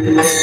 Bye.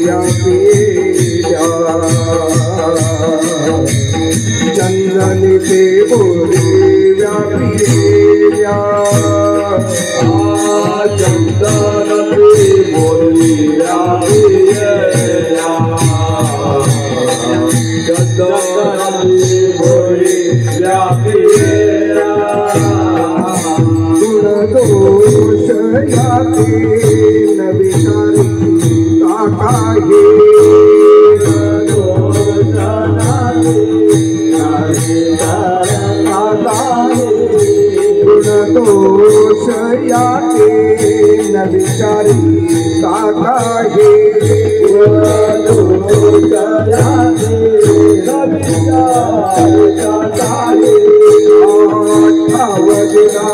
व्यापिल्या चंदनी ते बोरी व्यापिल्या चंदन ते बोरी व्यापिल्या चंदन ते बोरी व्यापिल्या गुण दोष याते न विचारी ताकाहे दोष याते न विचारी ताकाहे दोष याते न विचारी ताकाहे आवडला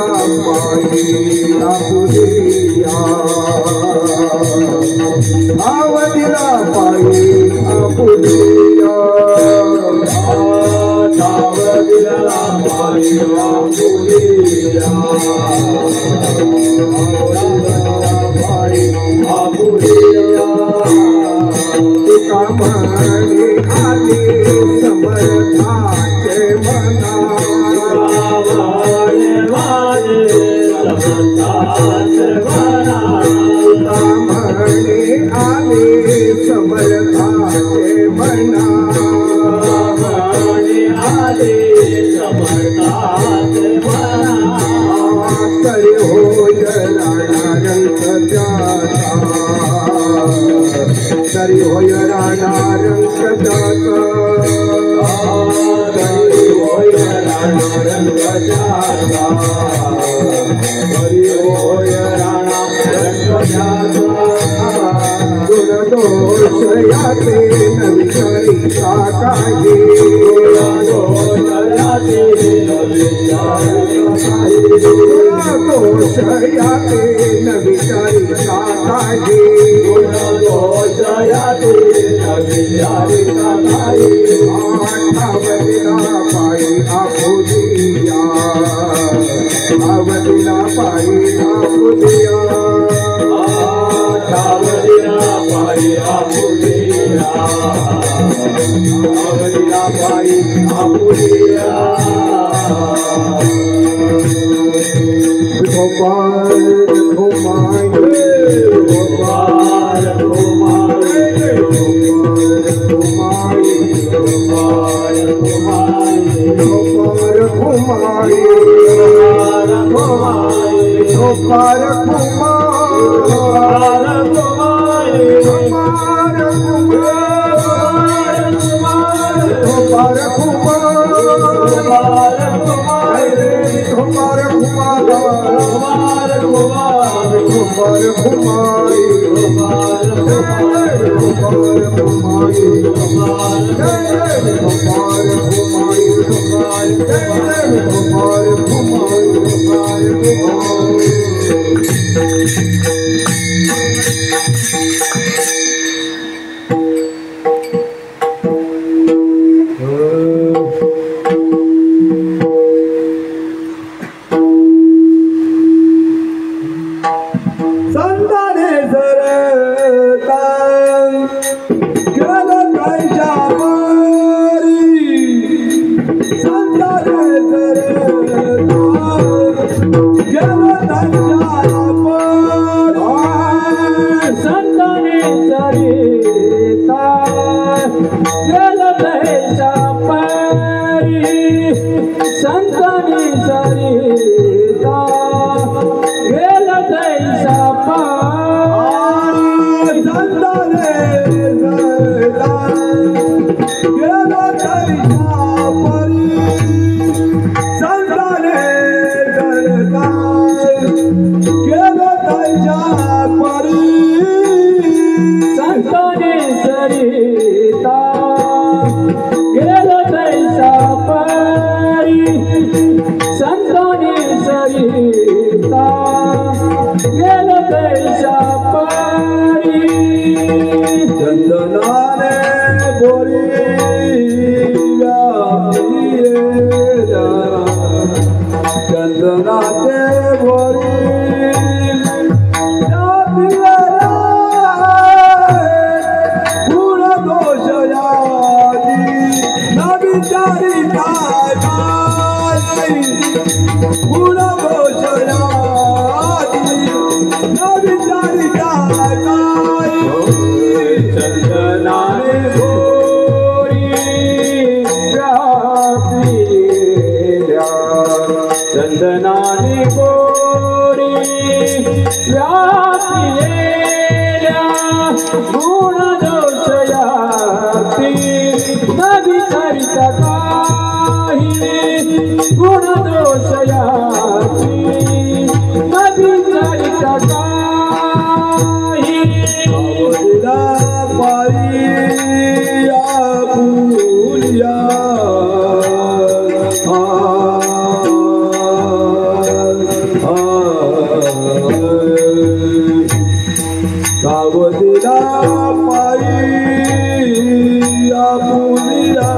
पायी आपुलिया आवडला पायी आपुलिया आवडला पायी आपुलिया तुका म्हणे आले समर्थाचे मना म्हणे आले समर्थाचे मना तरी होय राणारंग त्याचा तरी होय राणारंग त्याचा तरी होय राणारंग त्याचा तरी होय राणारंग त्याचा गुण दोष याते न विचारी ताकाहे गुण दोष याते न विचारी दोष याते न विचारी ताकाहे गुण दोष याते न विचारी ताकाहे आवडला पायी आपुलिया आवडला पायी आपुलिया आवडला पायी आपुलिया आवडला पायी आपुलिया गोपाल घुमाए गोपाल घुमाए गोपाल घुमाए गोपाल घुमाए गोपाल घुमाए गोपाल घुमाए गोपाल गेलो तैसा पारी गुणदोषयाची विचारित काही आवडला पायी आपुल्या सावधीला पायी आपुल्या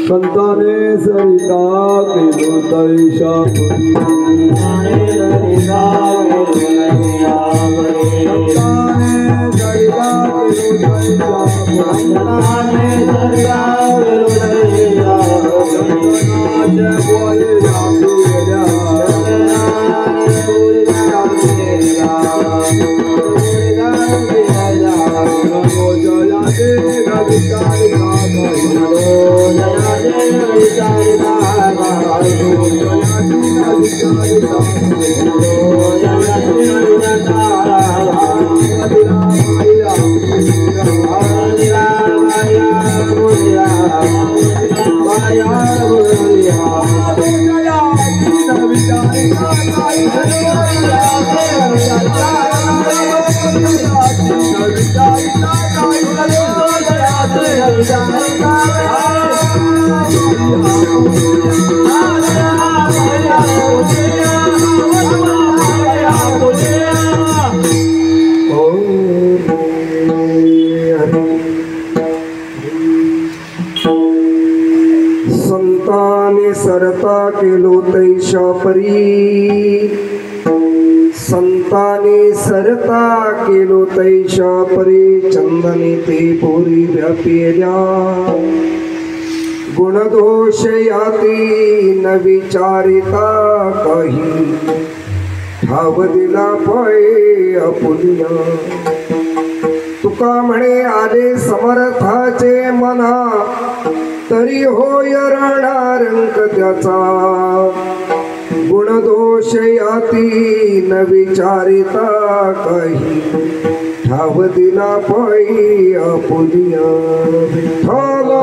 संताने सरिता केलो तैशा संताने सरिता संताने सरता केलो तैशा परी संताने सरता केलो तैशा परी चंदने ते पोरी व्यापिल्या गुणदोष याती न विचारिता काही ठाव दिला पाय आपुलिया तुका म्हणे आले समर्थाचे मना तरी होय रंक त्याचा गुणदोष याती न विचारिता काही ठाव दिला पायी आपुलिया विठ्ठल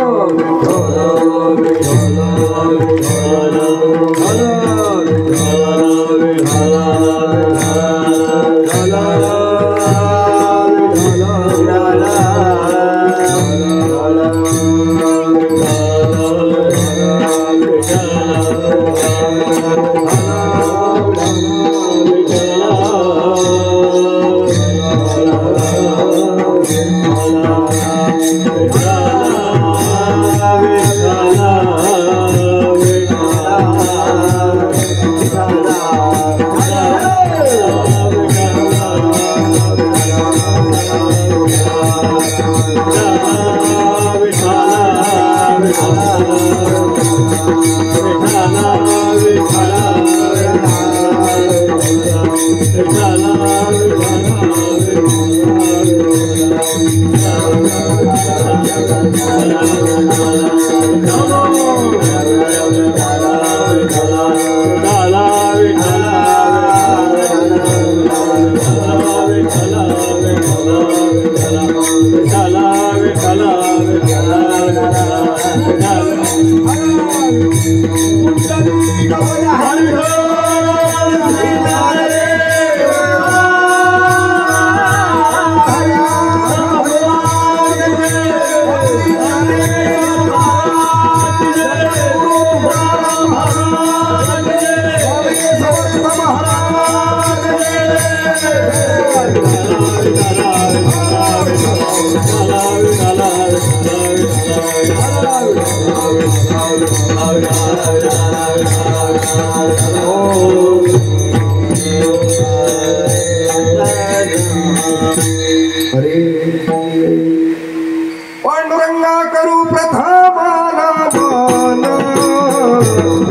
पांडुरंगा करू प्रथमाना मान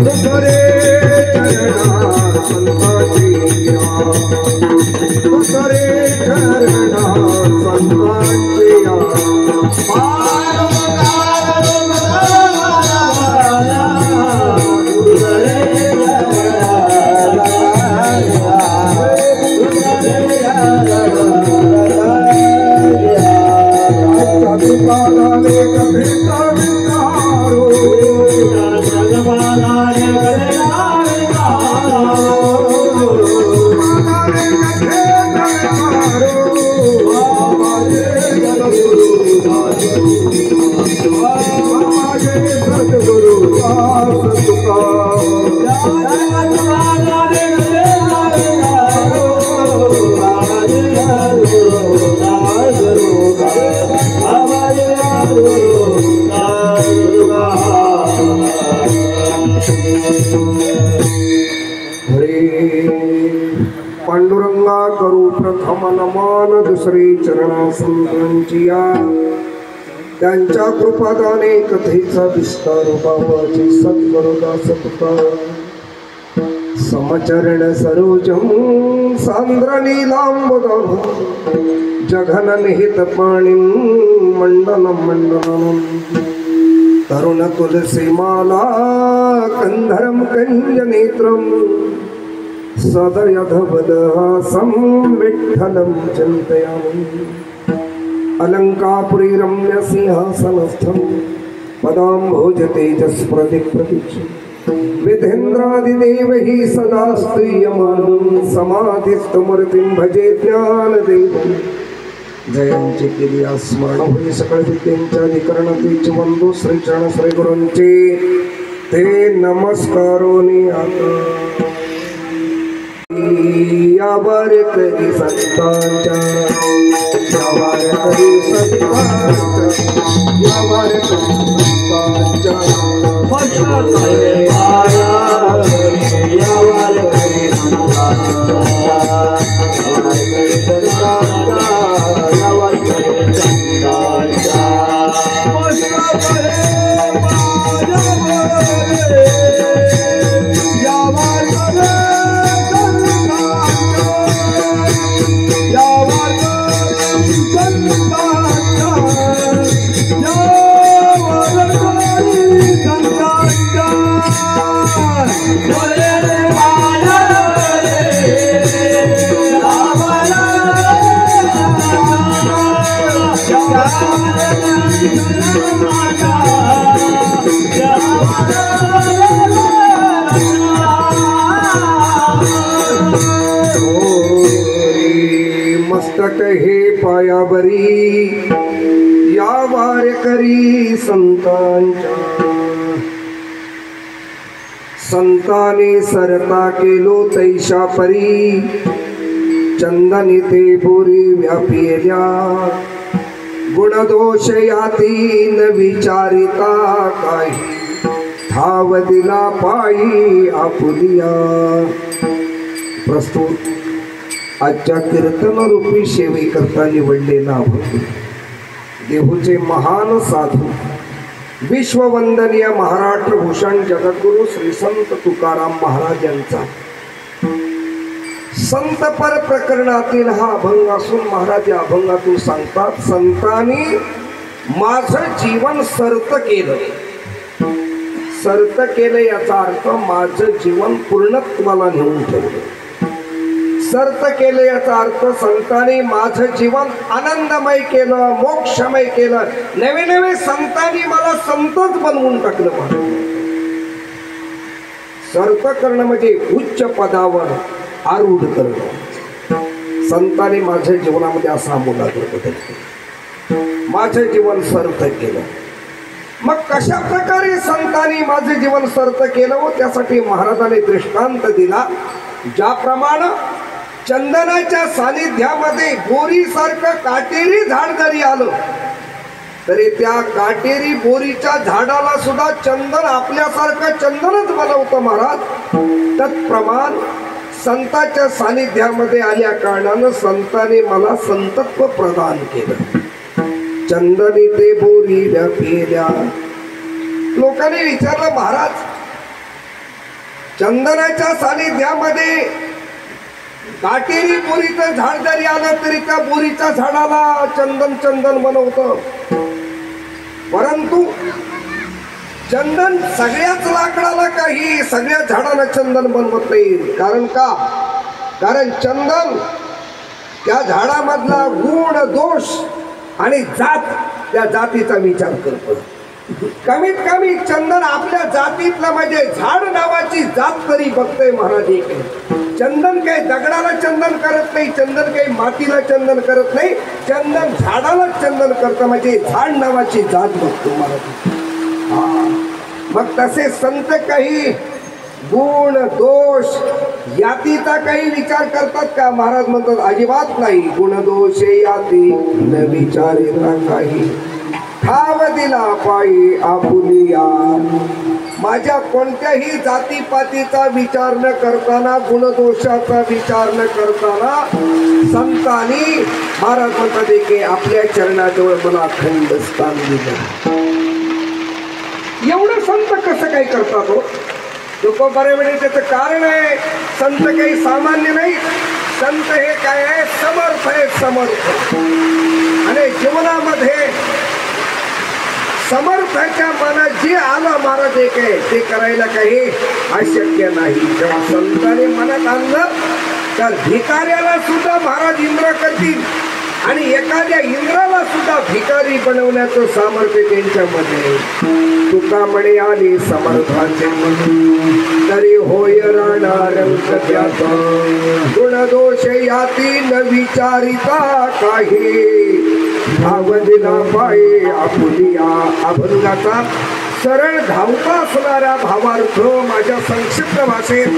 दुसरे चरणा संताची दुसरे चरणा संताची नामान दुसरी चरणा संतांची या त्यांच्या कृपादाने कथेचा विस्तार बाबाची सद्गुरुदास तुकार समचरण सरोजम सांद्र नीलांबुदम जघन निहित पाणी मंडलम मंडलम तरुण तुलसी माला कंधरम कंज नेत्रम सदयधवदहासं विठ्ठलं चिन्तयामि अलङ्कापुरी रम्य सिंहासनस्थं पदाम्भोज तेजस्प्रतिप्रतीक्षं विधेन्द्रादिदेव हि सदा स्तूयमानं समाधिस्थमूर्तिं भजे ज्ञानदेवं जयांची केली स्मरण होई सकळ विद्यांच्या अधिकरण तेच वंदो श्रीचरण श्रीगुरूंचे ते नमस्कारोनी आता यावर करी संतांच्या यावर करी संतांच्या यावर करी संतांच्या यावर करी मस्तक हे पायावरी या वारकरी संतांच्या संताने सरता केलो तैशा परी चंदनी ते पुरी व्यापिल्या गुणदोष याती न विचारिता काही ठाव दिला पायी आपुलिया प्रस्तुत आजच्या कीर्तन रूपी सेवे करता निवडलेला देहूचे महान साधू विश्ववंदनीय महाराष्ट्र भूषण जगद्गुरु श्री संत तुकाराम महाराज यांचा संत पर प्रकरणातील हा अभंग असून महाराज या अभंगातून सांगतात संतांनी माझं जीवन सर्त केलं याचा अर्थ माझं जीवन पूर्णत्वाला नेऊन ठेवलं सर्त केले याचा अर्थ संतांनी माझं जीवन आनंदमय केलं मोक्षमय केलं नवे नवे संतांनी मला संतच बनवून टाकलं सर्त करणं म्हणजे उच्च पदावर आरूढ करणं संतांनी माझ्या जीवनामध्ये असा आमूलाग्र बदल केला माझं जीवन सर्त केलं मग कशा प्रकारे संतांनी माझे जीवन सर्त केलं व त्यासाठी महाराजांनी दृष्टांत दिला ज्याप्रमाणे चंदनाच्या सानिध्यामध्ये बोरीसारखं काटेरी झाड जरी आलं तरी त्या काटेरी बोरीच्या झाडाला सुद्धा चंदन आपल्यासारखं चंदनच बनवतं महाराज तत्प्रमाण संतांच्या सानिध्यामध्ये आल्या कारणानं संतांनी मला संतत्व प्रदान केलं चंदनी ते बोरी व्यापिल्या लोकांनी विचारलं महाराज चंदनाच्या सानिध्यामध्ये काटेरी बोरीचं झाड जरी आलं तरी त्या बोरीच्या झाडाला चंदन चंदन बनवतं परंतु चंदन सगळ्याच लाकडाला काही सगळ्या झाडाला चंदन बनवत नाही कारण का कारण चंदन त्या झाडामधला गुण दोष आणि जात त्या जातीचा विचार करतो कमीत कमी चंदन आपल्या जातीतलं म्हणजे झाड नावाची जात तरी बघतोय महाराज एक चंदन काही दगडाला चंदन करत नाही चंदन काही मातीला चंदन करत नाही चंदन झाडाला चंदन करतं म्हणजे झाड नावाची जात बघतो महाराज मग तसे संत काही गुण दोष यातीचा काही विचार करतात का महाराज म्हणतात अजिबात नाही गुण दोष याती न विचारिता काही ठाव दिला पायी आपुलिया माझ्या कोणत्याही जातीपातीचा विचार न करताना, गुणदोषाचा विचार न करताना संतांनी महाराज म्हणतात की आपल्या चरणाजवळ मला अखंड स्थान दिलं. एवढं संत कसं काही करतात हो लोक? बरे वेळे त्याचं कारण आहे, संत काही सामान्य नाही. संत हे काय आहे? समर्थ आहे, समर्थ. आणि जीवनामध्ये समर्थाच्या मनात जे आलं महाराज एक आहे ते करायला काही अशक्य नाही. जेव्हा संतांनी मनात आणलं तर भिकाऱ्याला सुद्धा महाराज इंद्र करतील आणि एखाद्या इंद्राला सुद्धा भिकारी बनवण्याचं सामर्थ्य त्यांच्यामध्ये. तुका म्हणे आली समर्थाचे मन तरी होय राहणार त्याचा गुणदोष याती न विचारिता काही भाव दिला पाये आपुलिया. अभंगाचा सरळ धावता असणारा भावार्थ माझ्या संक्षिप्त भाषेत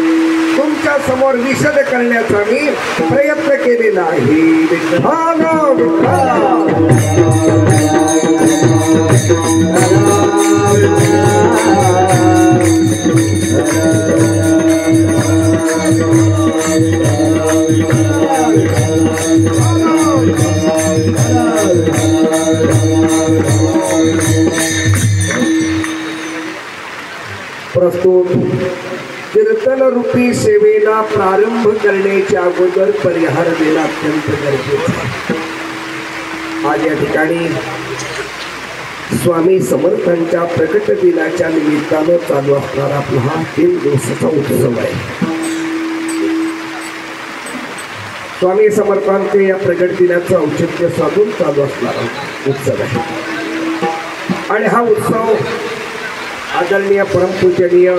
तुमच्या समोर विशद करण्याचा मी प्रयत्न केलेला आहे. प्रस्तुत कीर्तन रूपी सेवेला प्रारंभ करण्याच्या अगोदर परिहार देणं अत्यंत गरजेचं आहे. आज या ठिकाणी स्वामी समर्थांच्या प्रकट दिनाच्या निमित्तानं चालू असणारा आपला हा 3 दिवसाचा उत्सव आहे. स्वामी समर्थांचे या प्रकट दिनाचं औचित्य साधून चालू असणारा उत्सव आहे. आणि हा उत्सव आदरणीय परमपूजनीय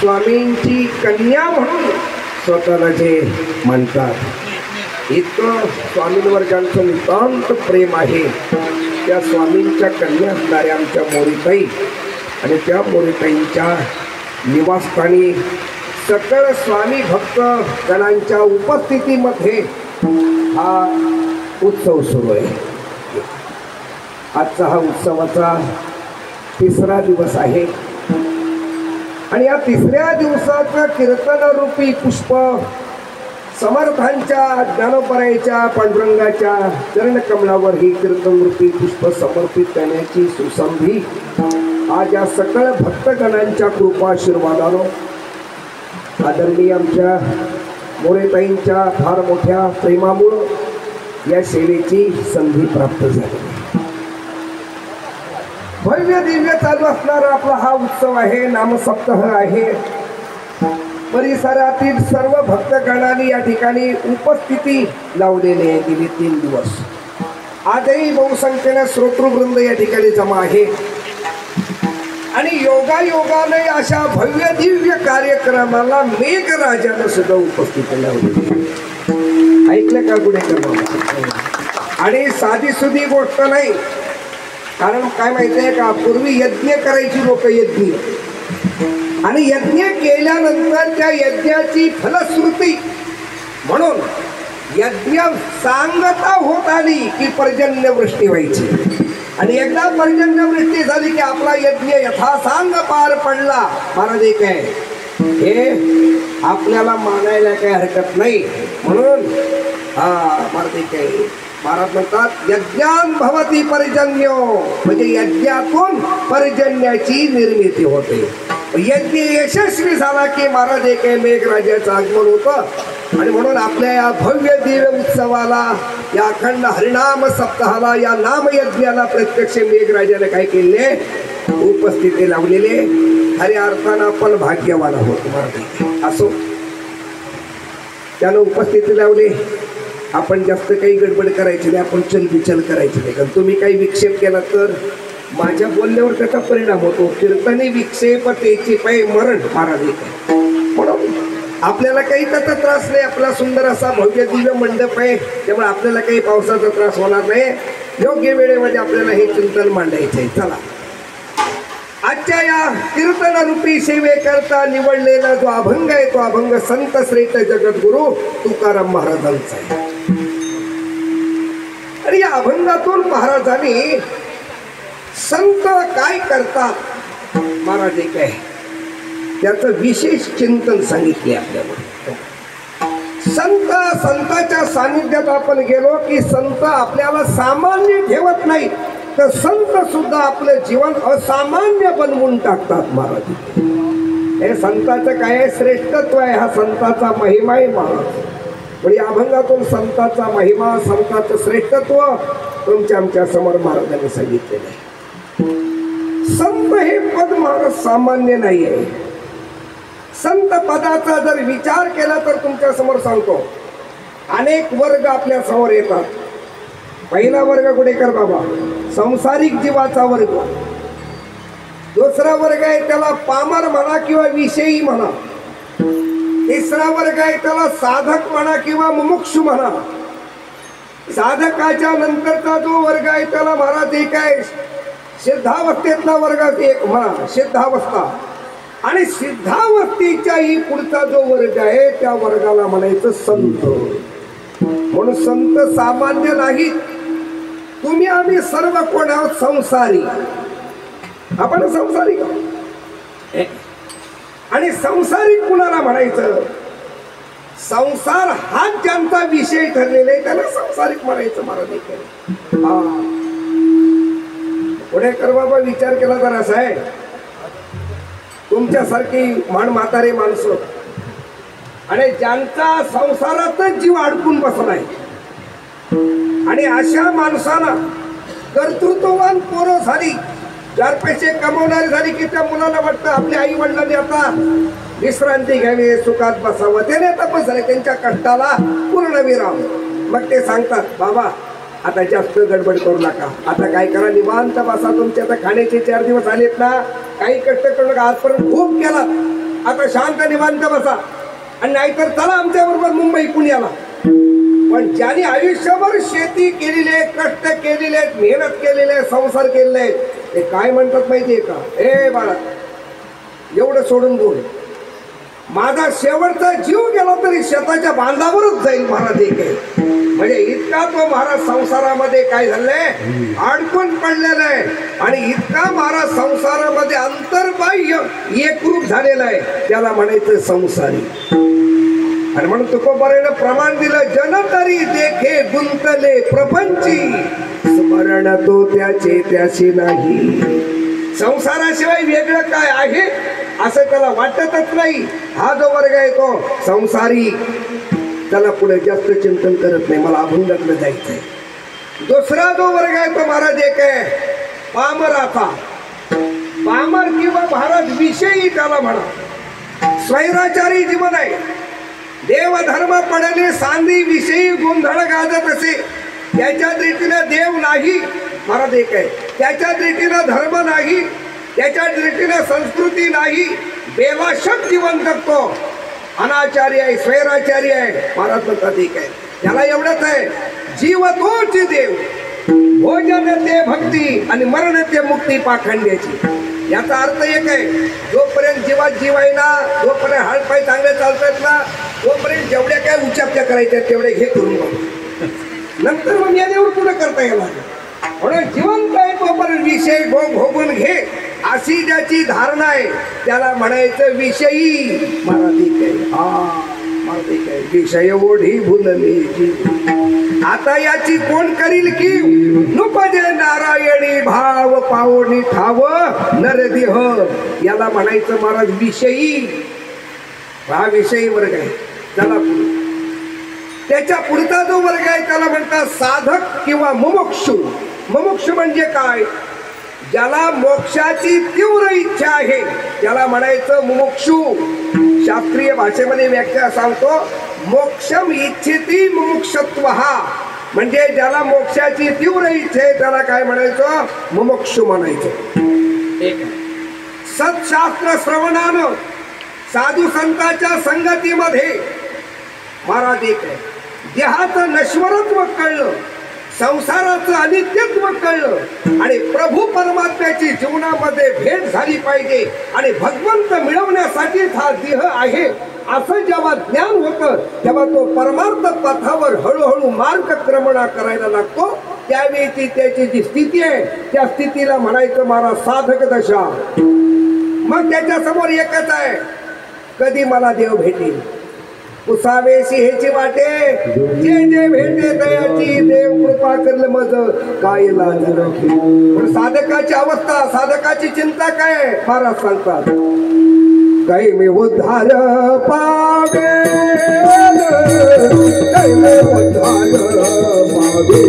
स्वामींची कन्या म्हणून स्वतःला जे म्हणतात, इतकं स्वामींवर ज्यांचं नितांत प्रेम आहे त्या स्वामींच्या कन्या असणाऱ्या आमच्या मोरीताई आणि त्या मोरीताईंच्या निवासस्थानी सकळ स्वामी भक्त गणांच्या उपस्थितीमध्ये हा उत्सव सुरू आहे. आजचा हा उत्सवाचा 3रा दिवस आहे आणि या 3ऱ्या दिवसाचं कीर्तनरूपी पुष्प समर्थांच्या ज्ञानोपरायच्या पांडुरंगाच्या चरणकमलावर ही कीर्तनरूपी पुष्प समर्पित करण्याची सुसंधी आज या सकळ भक्तगणांच्या कृपाशीर्वादानं आदरणीय आमच्या मोरेताईंच्या फार मोठ्या प्रेमामुळं या सेवेची संधी प्राप्त झाली. भव्य दिव्य चालू असणारा आपला हा उत्सव आहे, नामसप्ताह आहे. परिसरातील सर्व भक्तगणांनी या ठिकाणी उपस्थिती लावलेली आहे गेली 3 दिवस. आजही बहुसंख्येने श्रोतृवृंद या ठिकाणी जमा आहे आणि योगायोगाने अशा भव्य दिव्य कार्यक्रमाला मेघराजानं सुद्धा उपस्थिती लावली. ऐकलं का कुठे करणार? आणि साधी सुधी गोष्ट नाही. कारण काय माहिती आहे का, पूर्वी यज्ञ करायची लोक यज्ञ, आणि यज्ञ केल्यानंतर त्या यज्ञाची फलश्रुती म्हणून यज्ञ सांगता होत आली की पर्जन्यवृष्टी व्हायची. आणि एकदा पर्जन्यवृष्टी झाली की आपला यज्ञ यथासांग पार पडला. महाराज एक आहे हे आपल्याला मानायला काही हरकत नाही. म्हणून महाराज एक आहे, महाराज म्हणतात यज्ञान भवती पर्जन्यो, म्हणजे यज्ञातून पर्जन्याची निर्मिती होते. यज्ञ यशस्वी झाला की महाराज एक मेघराजाचं आगमन होतं. आणि म्हणून आपल्या या भव्य दिव्य उत्सवाला, या अखंड हरिनाम सप्ताहाला, या नामयज्ञाला प्रत्यक्ष मेघराजाने काय केले? उपस्थिती लावलेले. खऱ्या अर्थानं आपण भाग्यवान आहोत. महाराज असो त्यानं उपस्थिती लावली. आपण जास्त काही गडबड करायची नाही, आपण चलबिचल करायची नाही. कारण तुम्ही काही विक्षेप केला तर माझ्या बोलण्यावर त्याचा परिणाम होतो. कीर्तनी विक्षेप तेची पाय मरण. महाराज म्हणून आपल्याला काही त्याचा त्रास नाही. आपला सुंदर असा भव्य दिव्य मंडप आहे, त्यामुळे आपल्याला काही पावसाचा त्रास होणार नाही. योग्य वेळेमध्ये आपल्याला हे चिंतन मांडायचं आहे. चला, आजच्या या कीर्तनरूपी सेवेकरता निवडलेला जो अभंग आहे तो अभंग संत श्रेष्ठ जगद्गुरु तुकाराम महाराजांचा आहे. आणि या अभंगातून महाराजांनी संत काय करतात महाराज एक आहे त्याचं विशेष चिंतन सांगितले आपल्याला. संताच्या सानिध्यात आपण गेलो की संत आपल्याला सामान्य ठेवत नाही, तर संत सुद्धा आपलं जीवन असामान्य बनवून टाकतात महाराज. हे संताचं काय आहे, श्रेष्ठत्व आहे, हा संताचा महिमा आहे महाराज. म्हणजे अभंगातून संताचा महिमा, संताचं श्रेष्ठत्व तुमच्या आमच्या समोर महाराजांनी सांगितलेलं आहे. संत हे पद महाराज सामान्य नाही आहे. संत पदाचा जर विचार केला तर तुमच्या समोर सांगतो, अनेक वर्ग आपल्या समोर येतात. पहिला वर्ग कुठे कर बाबा, संसारिक जीवाचा वर्ग. दुसरा वर्ग आहे त्याला पामर म्हणा किंवा विषयी म्हणा. तिसरा वर्ग आहे त्याला साधक म्हणा किंवा मुमुक्षु म्हणा. साधकाच्या नंतरचा जो वर्ग आहे त्याला महाराज एक आहे सिद्धावस्थेतला वर्ग एक म्हणा, सिद्धावस्था. आणि सिद्धावस्थेच्याही पुढचा जो वर्ग आहे त्या वर्गाला म्हणायचं संत. म्हणून संत सामान्य नाहीत. तुम्ही आम्ही सर्व कोण आहोत, संसारी. आपण संसारिक आहोत. आणि संसारिक कुणाला म्हणायचं, संसार हा ज्यांचा विषय ठरलेला आहे त्याला संसारिक म्हणायचं महाराज. पुढे कर बाबा विचार केला तर असा आहे, तुमच्यासारखी म्हातारे माणसं आणि ज्यांचा संसारातच जीव अडकून बसलाय, आणि अशा माणसाला कर्तृत्ववान पोरं झाली, 4 पैसे कमवणारी झाली की त्या मुलाला वाटतं आपल्या आई वडिलांनी आता विश्रांती घ्यावी, सुखात बसावं. त्याने आता बसले त्यांच्या कष्टाला पूर्ण विराम. मग ते सांगतात, बाबा आता जास्त गडबड करू नका, आता काय करा, निवांत बसा. तुमचे आता खाण्याचे 4 दिवस आलेत ना, काही कष्ट करू नका. आजपर्यंत खूप केला, आता शांत निवांत बसा. आणि नाहीतर चला आमच्या बरोबर मुंबई पुण्याला. पण ज्यांनी आयुष्यभर शेती केलेली आहे, कष्ट केलेले आहेत, मेहनत केलेले आहे, संसार केलेले आहेत, ते काय म्हणतात माहितीये का, ए बाळा एवढं सोडून बोल, माझा शेवटचा जीव गेला तरी शेताच्या बांधावरच जाईल महाराज. एक आहे म्हणजे इतका तो महाराज संसारामध्ये काय झालंय, अडकून पडलेला आहे. आणि इतका महाराज संसारामध्ये अंतर्बाह्य एकरूप झालेला आहे, त्याला म्हणायचं संसारी. आणि म्हणून तुकोबारानं प्रमाण दिलं, जन तरी देखे गुंतले प्रपंची, स्मरण तो त्याचे त्याशी नाही. संसाराशिवाय वेगळं काय आहे असं त्याला वाटतच नाही. हा जो वर्ग आहे तो संसारी, त्याला पुढे जास्त चिंतन करत नाही, मला अभंगातलं जायचंय. दुसरा जो वर्ग आहे तो महाराज एक आहे पामराचा. पामर किंवा महाराज विषयी त्याला म्हणा, स्वैराचारी जीवन आहे. देवधर्म पडले सांदी विषयी गोंधळ गाजत असे, त्याच्या दृष्टीने देव नाही महाराज एक आहे, त्याच्या दृष्टीने धर्म नाही, त्याच्या दृष्टीने संस्कृती नाही, बेलाशक जीवन जगतो, अनाचारी आहे, स्वैराचारी आहे. महाराज म्हणतात एक आहे, त्याला एवढंच आहे, जीव तोच देव, भोजन ते भक्ती आणि मरण ते मुक्ती पाखंड्याची. याचा अर्थ एक आहे, जोपर्यंत जीवात जीव आहे ना, जोपर्यंत हातपाय चांगले चालतात ना, तोपर्यंत जेवढ्या काय उच्चाप्त्या करायच्या तेवढे घे करून बघ, नंतर मग यादेवर पुढे करता येणार. म्हणून जिवंत आहे तोपर्यंत विषय भोगून घे, अशी ज्याची धारणा आहे त्याला म्हणायचं विषयी. मराठी काय मराठी काय विषय ओढी भुलली, आता याची कोण करील की, नुपजे नारायणी भाव पावणी ठाव नरदेह, याला म्हणायचं महाराज विषयी. हा विषयी वर्ग आहे. त्याला त्याच्या पुढचा जो वर्ग आहे त्याला म्हणतात साधक किंवा मुमुक्षु. मुमुक्षु म्हणजे काय, ज्याला मोक्षाची तीव्र इच्छा आहे त्याला म्हणायचं मुमुक्षु. शास्त्रीय भाषेमध्ये व्याख्या सांगतो, मोक्षम इच्छिती मुमुक्षत्व, म्हणजे ज्याला मोक्षाची तीव्र इच्छा आहे त्याला काय म्हणायचं, मुमुक्षु म्हणायचं. सत्शास्त्र श्रवणानं, साधू संतांच्या संगतीमध्ये महाराज एक आहे, देहाचं नश्वरत्व कळलं, संसाराचं अनित्यत्व कळलं आणि प्रभू परमात्म्याची जीवनामध्ये भेट झाली पाहिजे आणि भगवंत मिळवण्यासाठीच हा देह आहे असं जेव्हा ज्ञान होतं तेव्हा तो परमार्थ पथावर हळूहळू मार्गक्रमणा करायला लागतो. त्यावेळी त्याची जी स्थिती आहे त्या स्थितीला म्हणायचं महाराज साधक दशा. मग त्याच्या समोर एकच आहे, कधी मला देव भेटेल. उसावेशी हेची वाटे, जे जे भेटे तयाची, देव कृपा करल मज काय लाज राखी. पण साधकाची अवस्था, साधकाची चिंता काय आहे? महाराज सांगतात, काही मी उद्धार पावे, काही मी उद्धार पावे, उद्धार पावे,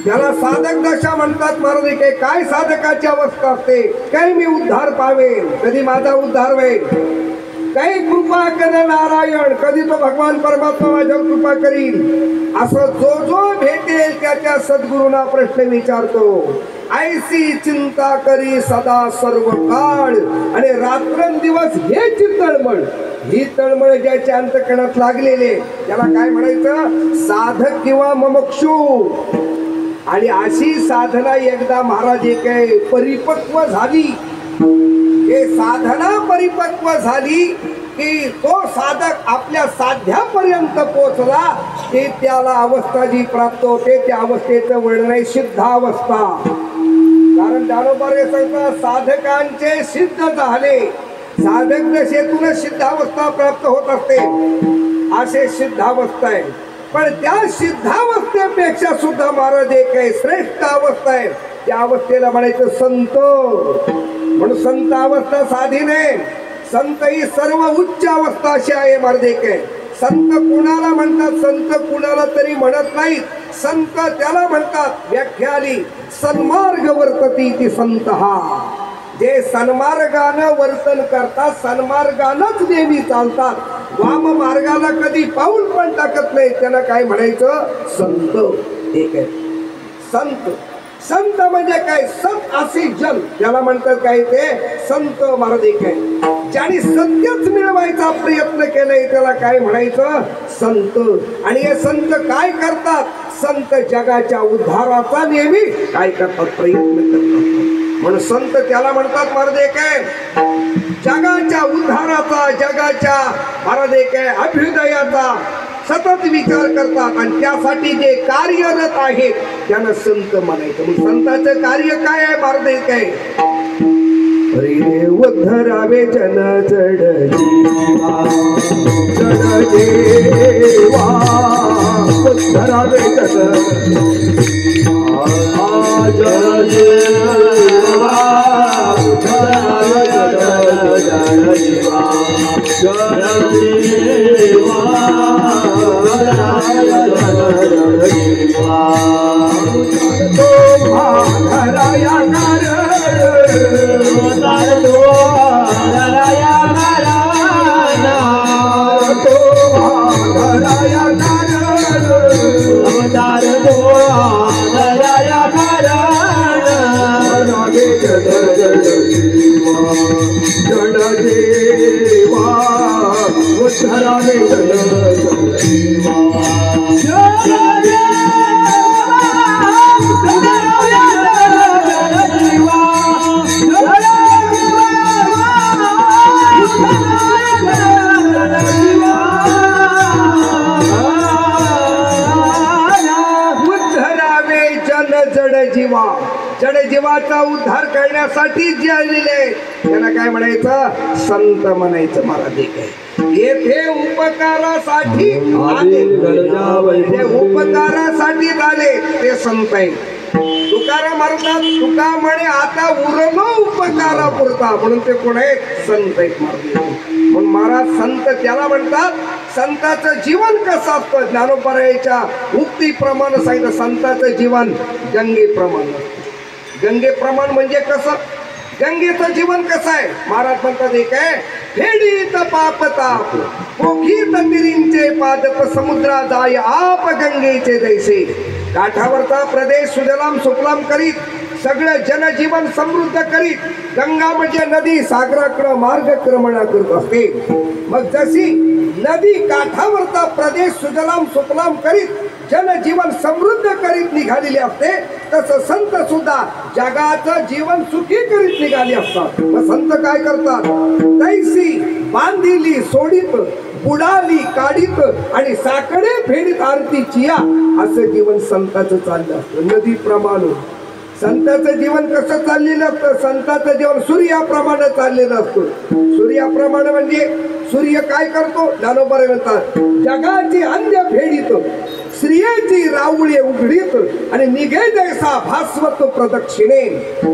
त्याला साधक दशा म्हणतात. महाराज काय साधकाची अवस्था असते? काही मी उद्धार पावेल, कधी माझा उद्धार होईल. काही कृपा कर नारायण, कधी तो भगवान परमात्मा माझ्यावर कृपा करील. असं जो जो भेटेल त्याच्या सद्गुरूंना प्रश्न विचारतो. ऐसी चिंता करी सदा सर्व काळ, आणि रात्रंदिवस हे तळमळ, ही तळमळ ज्याच्या अंतःकरणात लागलेले त्याला काय म्हणायचं? साधक किंवा मुमुक्षू. आणि अशी साधना एकदा महाराज काय परिपक्व झाली, हे साधना परिपक्व झाली की तो साधक आपल्या साध्यापर्यंत पोहोचला ते त्याला अवस्था जी प्राप्त होते त्या अवस्थेचं वर्णन आहे सिद्धावस्था. कारण ज्ञानोबारे सांगतात साधकांचे सिद्ध झाले, साधक दशेतूनच सिद्धावस्था प्राप्त होत असते, असे सिद्धावस्था आहे. पण त्या सिद्धावस्थेपेक्षा सुद्धा महाराज एक आहे श्रेष्ठ अवस्था आहे, त्या अवस्थेला म्हणायचं संत. म्हणून संत अवस्था साधी नाही, संत ही सर्व उच्च अवस्था अशी आहे. महाराज एक आहे संत कुणाला म्हणतात? संत कुणाला तरी म्हणत नाहीत, संत त्याला म्हणतात, व्याख्या आली सन्मार्ग वर्तती ती संत. हा जे सन्मार्गानं वर्तन करतात, सन्मार्गानंच नेहमी चालतात, वाम मार्गाला कधी पाऊल पण टाकत नाही, त्यांना काय म्हणायचं? संत. ठीक आहे, संत. संत म्हणजे काय? सत असे जन, त्याला म्हणतात काय? ते संत. महाराज एक आहे ज्याने सत्यच मिळवायचा प्रयत्न केलाय त्याला काय म्हणायचं? संत. आणि हे संत काय करतात? संत जगाच्या उद्धाराचा नेहमी काय करतात? प्रयत्न करतात. म्हणून संत त्याला म्हणतात महाराज एक आहे जगाच्या उद्धाराचा, जगाच्या महाराज एक आहे अभ्युदयाचा सतत विचार करतात, आणि त्यासाठी जे कार्यरत आहेत त्यांना संत म्हणायचं. मग संताचं कार्य काय आहे? महाराज एक आहे रे उद्धरावे जन जड जीवा, जड देवा उद्धरावे जन जड देवा, उद्धरावे जन जीवा, जड देवा जड जीवा. तो भाधराया नार जड जड जीवा, जड जीवाचा उद्धार करण्यासाठी जे आलेले त्यांना काय म्हणायचं? संत म्हणायचं. महाराज येथे उपकारासाठी आले, ते उपकारासाठी आले ते संत आहे. तुकाराम म्हणतात, तुका म्हणे आता उरलो उपकारा पुरता, म्हणून ते कोण आहेत? संत आहेत. म्हणून महाराज संत त्याला म्हणतात. संताचं जीवन कसं असतं? ज्ञानोपरायाच्या उक्तीप्रमाणे सांगितलं, संताचं जीवन गंगेप्रमाणे. गंगेप्रमाण म्हणजे कसं? गंगेचं जीवन कसं आहे? महाराज म्हणतात एक आहे, फेडीत पाप ताप पोखीत तिरींचे पादप समुद्रा जाय आप गंगेचे जैसे. काठावरचा प्रदेश सुजलाम सुफलाम करीत, सगळं जनजीवन समृद्ध करीत. गंगा म्हणजे नदी सागराकडे मार्गक्रमणा करत असते. मग जशी नदी काठावरचा प्रदेश सुजलाम सुफलाम करीत जनजीवन समृद्ध करीत निघालेले असते, तसं संत सुद्धा जगाचं जीवन सुखी करीत निघाले असतात. मग संत काय करतात? तैसी बांधिली सोडीत, बुडाली काढीत आणि साकडे फेडीत आरती चिया, असं जीवन संताचं चाललं असतं. नदीप्रमाणे संताचं जीवन कसं चाललेलं असतं? संताचं जीवन सूर्याप्रमाणे चाललेलं असतं. सूर्याप्रमाणे म्हणजे सूर्य काय करतो? ज्ञानोबा म्हणतात, जगाची अंध्य फेडीत, स्त्रियेची राऊळे उघडीत आणि निघे जैसा भास्वत प्रदक्षिणे.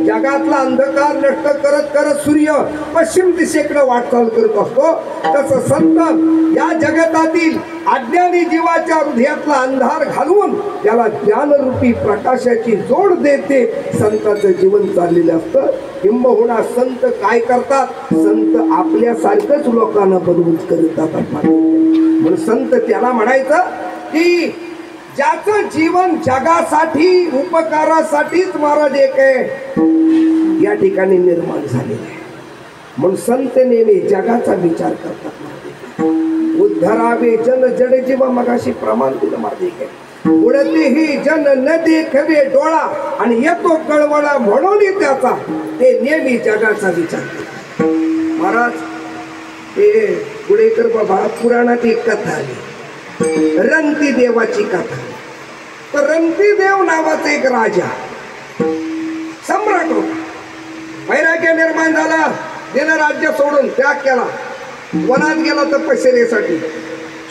जगातला अंधकार नष्ट करत करत सूर्य पश्चिम दिशेकडे वाटचाल करत असतो, तसं संत या जगतातील अज्ञानी जीवाच्या हृदयातला अंधार घालवून त्याला ज्ञानरूपी प्रकाशाची जोड देते. संताचं जीवन चाललेलं असतं. किंबहुना संत काय करतात? संत आपल्यासारखंच लोकांना बनवून करत जातात. म्हणून संत त्याला म्हणायचं की ज्याचं जीवन जगासाठी उपकारासाठीच महाराज एक आहे या ठिकाणी निर्माण झालेलं आहे. म्हणून संत नेहमी जगाचा विचार करतात. उद्धरावे जन जड जीव, मगाशी प्रमाण दिलं माझे काय, उडतेही जन न देखवे डोळा आणि येतो कळवळा म्हणून त्याचा ते नेहमी जगाचा विचार करतात. महाराज ते पुढेकर बाबा पुराणात एक कथा आली, रंती देवाची कथा. तर रंती देव नावाचा एक राजा सम्राट होता. वैराग्य निर्माण झाला, दिलं राज्य सोडून त्याग केला, वनात गेला तपश्चर्येसाठी.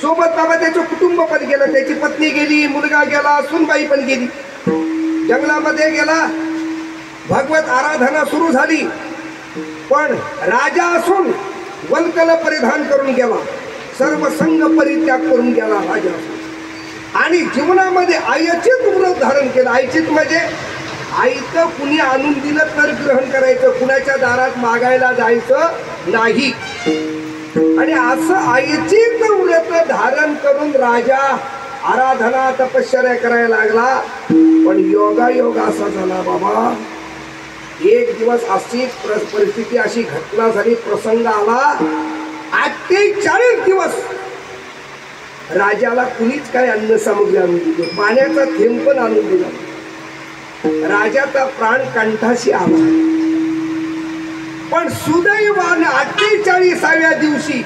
सोबत बाबा त्याचं कुटुंब पण गेलं, त्याची पत्नी गेली, मुलगा गेला, सुनबाई पण गेली. जंगलामध्ये गेला, भगवत आराधना सुरू झाली. पण राजा असून वल्कल परिधान करून गेला, सर्व संघ परित्याग करून गेला राजा. आणि जीवनामध्ये आईचीच व्रत धारण केलं. आईचीच म्हणजे आईचं कुणी आणून दिलं तर ग्रहण करायचं, कुणाच्या दारात मागायला जायचं नाही. आणि असं आईचीच व्रत धारण करून राजा आराधना तपश्चर्या करायला लागला. पण योगायोग असा झाला बाबा, एक दिवस अशी परिस्थिती, अशी घटना झाली, प्रसंग आला, 48 दिवस राजाला कुणीच काय अन्न सामग्री आणून दिली, पाण्याचा थेंब पण आणून दिला. राजाचा प्राण कंठाशी आला. पण सुदैवाने 48व्या दिवशी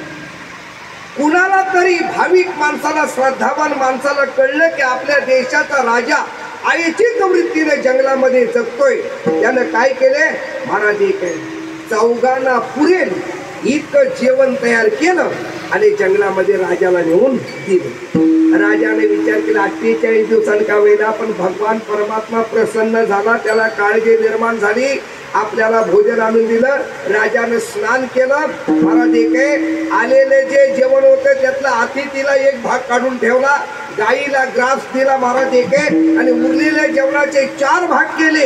कुणाला तरी भाविक माणसाला, श्रद्धावान माणसाला कळलं की आपल्या देशाचा राजा आईचीच वृत्तीने जंगलामध्ये जगतोय. त्यानं काय केले? महाराज एक चौघांना पुरेल इतकं जेवण तयार केलं आणि जंगलामध्ये राजाला नेऊन दिलं. राजाने विचार केला 48 दिवसांनी का वेळा, पण भगवान परमात्मा प्रसन्न झाला, त्याला काळजी निर्माण झाली, आपल्याला भोजन आणून दिलं. राजाने स्नान केलं. महाराज एक आलेले जे जेवण होतं त्यातला अतिथीला एक भाग काढून ठेवला, गाईला ग्रास दिला महाराज एक, आणि उरलेल्या जेवणाचे 4 भाग केले.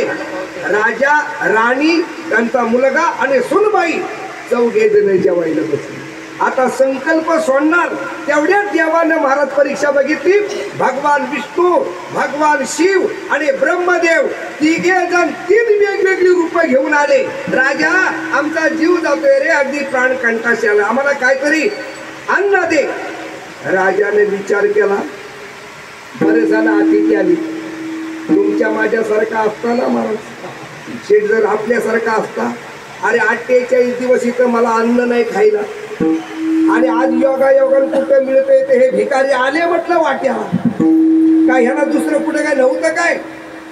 राजा, राणी, त्यांचा मुलगा आणि सुनबाई 4 जण जेवायला बसले. आता संकल्प सोडणार तेवढ्याच देवानं महाराज परीक्षा बघितली. भगवान विष्णू, भगवान शिव आणि ब्रह्मदेव 3 जण 3 वेगवेगळी रूप घेऊन आले. राजा, आमचा जीव जातोय रे, अगदी प्राण कंठाशी आला, आम्हाला काहीतरी अन्न दे. राजाने विचार केला, बरं झालं अतिथी आली. तुमच्या माझ्यासारखा असता ना महाराज, शेठ जर आपल्यासारखा असता, अरे 48 दिवस इथं मला अन्न नाही खायला, आणि आज योगायोगाने कुठं मिळतंय ते हे भिकारी आले म्हटलं वाट्याला, काय ह्याला दुसरं कुठं काय नव्हतं काय?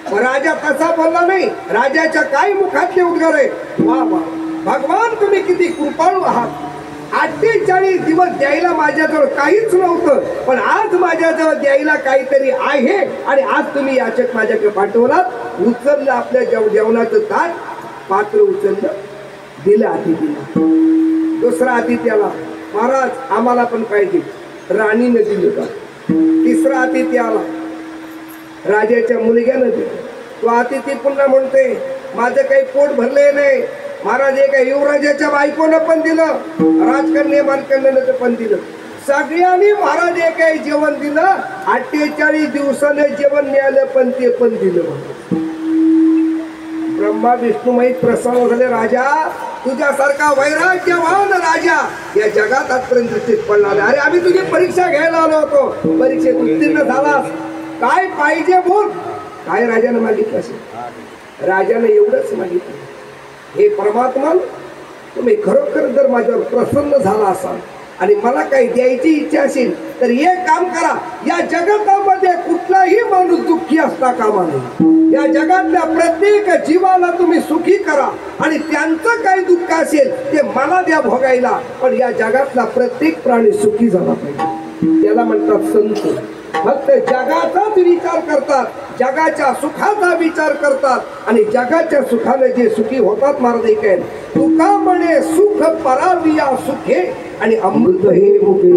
राजा तसा बोलला नाही. राजाच्या काय मुखातले उद्गार आहे, वा वा भगवान तुम्ही किती कृपाळू आहात. 48 दिवस द्यायला माझ्याजवळ काहीच नव्हतं, पण आज माझ्याजवळ द्यायला काहीतरी आहे आणि आज तुम्ही याचक माझ्याकडे पाठवलात. उचललं आपल्या जेवणाचं ताट, पात्र उचललं, दिलं अतिथीला. दुसरा अतिथी आला, महाराज आम्हाला पण पाहिजे, राणीने दिलं का. तिसरा अतिथी आला, राजाच्या मुलग्यानं दिलं. तो अतिथी पुन्हा म्हणते माझं काही पोट भरले नाही महाराज. एका युवराजाच्या बायकोनं पण दिलं, राजकन्या मानकन्यानं पण दिलं. सगळ्यांनी महाराज काही जेवण दिलं. 48 दिवसाने जेवण मिळालं, पण ते पण दिलं. ब्रह्मा विष्णुमयी प्रसन्न झाले. राजा तुझ्यासारखा वैराग्यवान राजा या जगात आजपर्यंत दृष्टीत पडला. अरे आम्ही तुझी परीक्षा घ्यायला आलो होतो, परीक्षेत उत्तीर्ण झालास, काय पाहिजे बोल. काय राजाने मागितलं असेल? राजाने एवढंच मागितलं, हे परमात्मा तुम्ही खरोखर जर माझ्यावर प्रसन्न झाला असाल आणि मला काही द्यायची इच्छा असेल तर एक काम करा, या जगतामध्ये कुठलाही माणूस दुःखी असता कामा नये. या जगातल्या प्रत्येक जीवाला तुम्ही सुखी करा आणि त्यांचं काही दुःख असेल ते मला द्या भोगायला, पण या जगातला प्रत्येक प्राणी सुखी झाला पाहिजे. त्याला म्हणतात संत. फक्त जगाचाच विचार करतात, जगाच्या सुखाचा विचार करतात आणि जगाच्या सुखाने जे सुखी होतात. महाराज काय तुका म्हणे सुख पराविया सुखे आणि अमृत हे मुखे.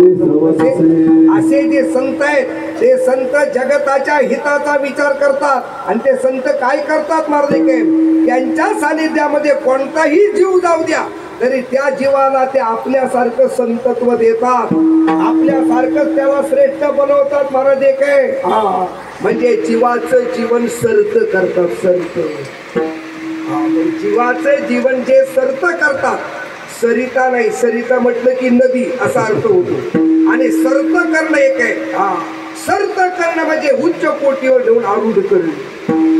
असे जे संत आहेत ते संत जगताच्या हिताचा विचार करतात आणि ते संत काय करतात महाराज काय, त्यांच्या सानिध्यामध्ये कोणताही जीव जाऊ द्या तरी त्या जीवाला ते आपल्यासारखं संतत्व देतात, आपल्यासारखं त्याला श्रेष्ठ बनवतात. महाराज काय म्हणजे जीवाचं जीवन सर्त करतात. सर्त जीवाचं जीवन जे सर्त करतात. सरिता नाही, सरिता म्हटलं की नदी असा अर्थ होतो आणि सर्त करणं एक आहे. सर्त करणं म्हणजे उच्च कोटीवर ठेवून आरूढ करणे.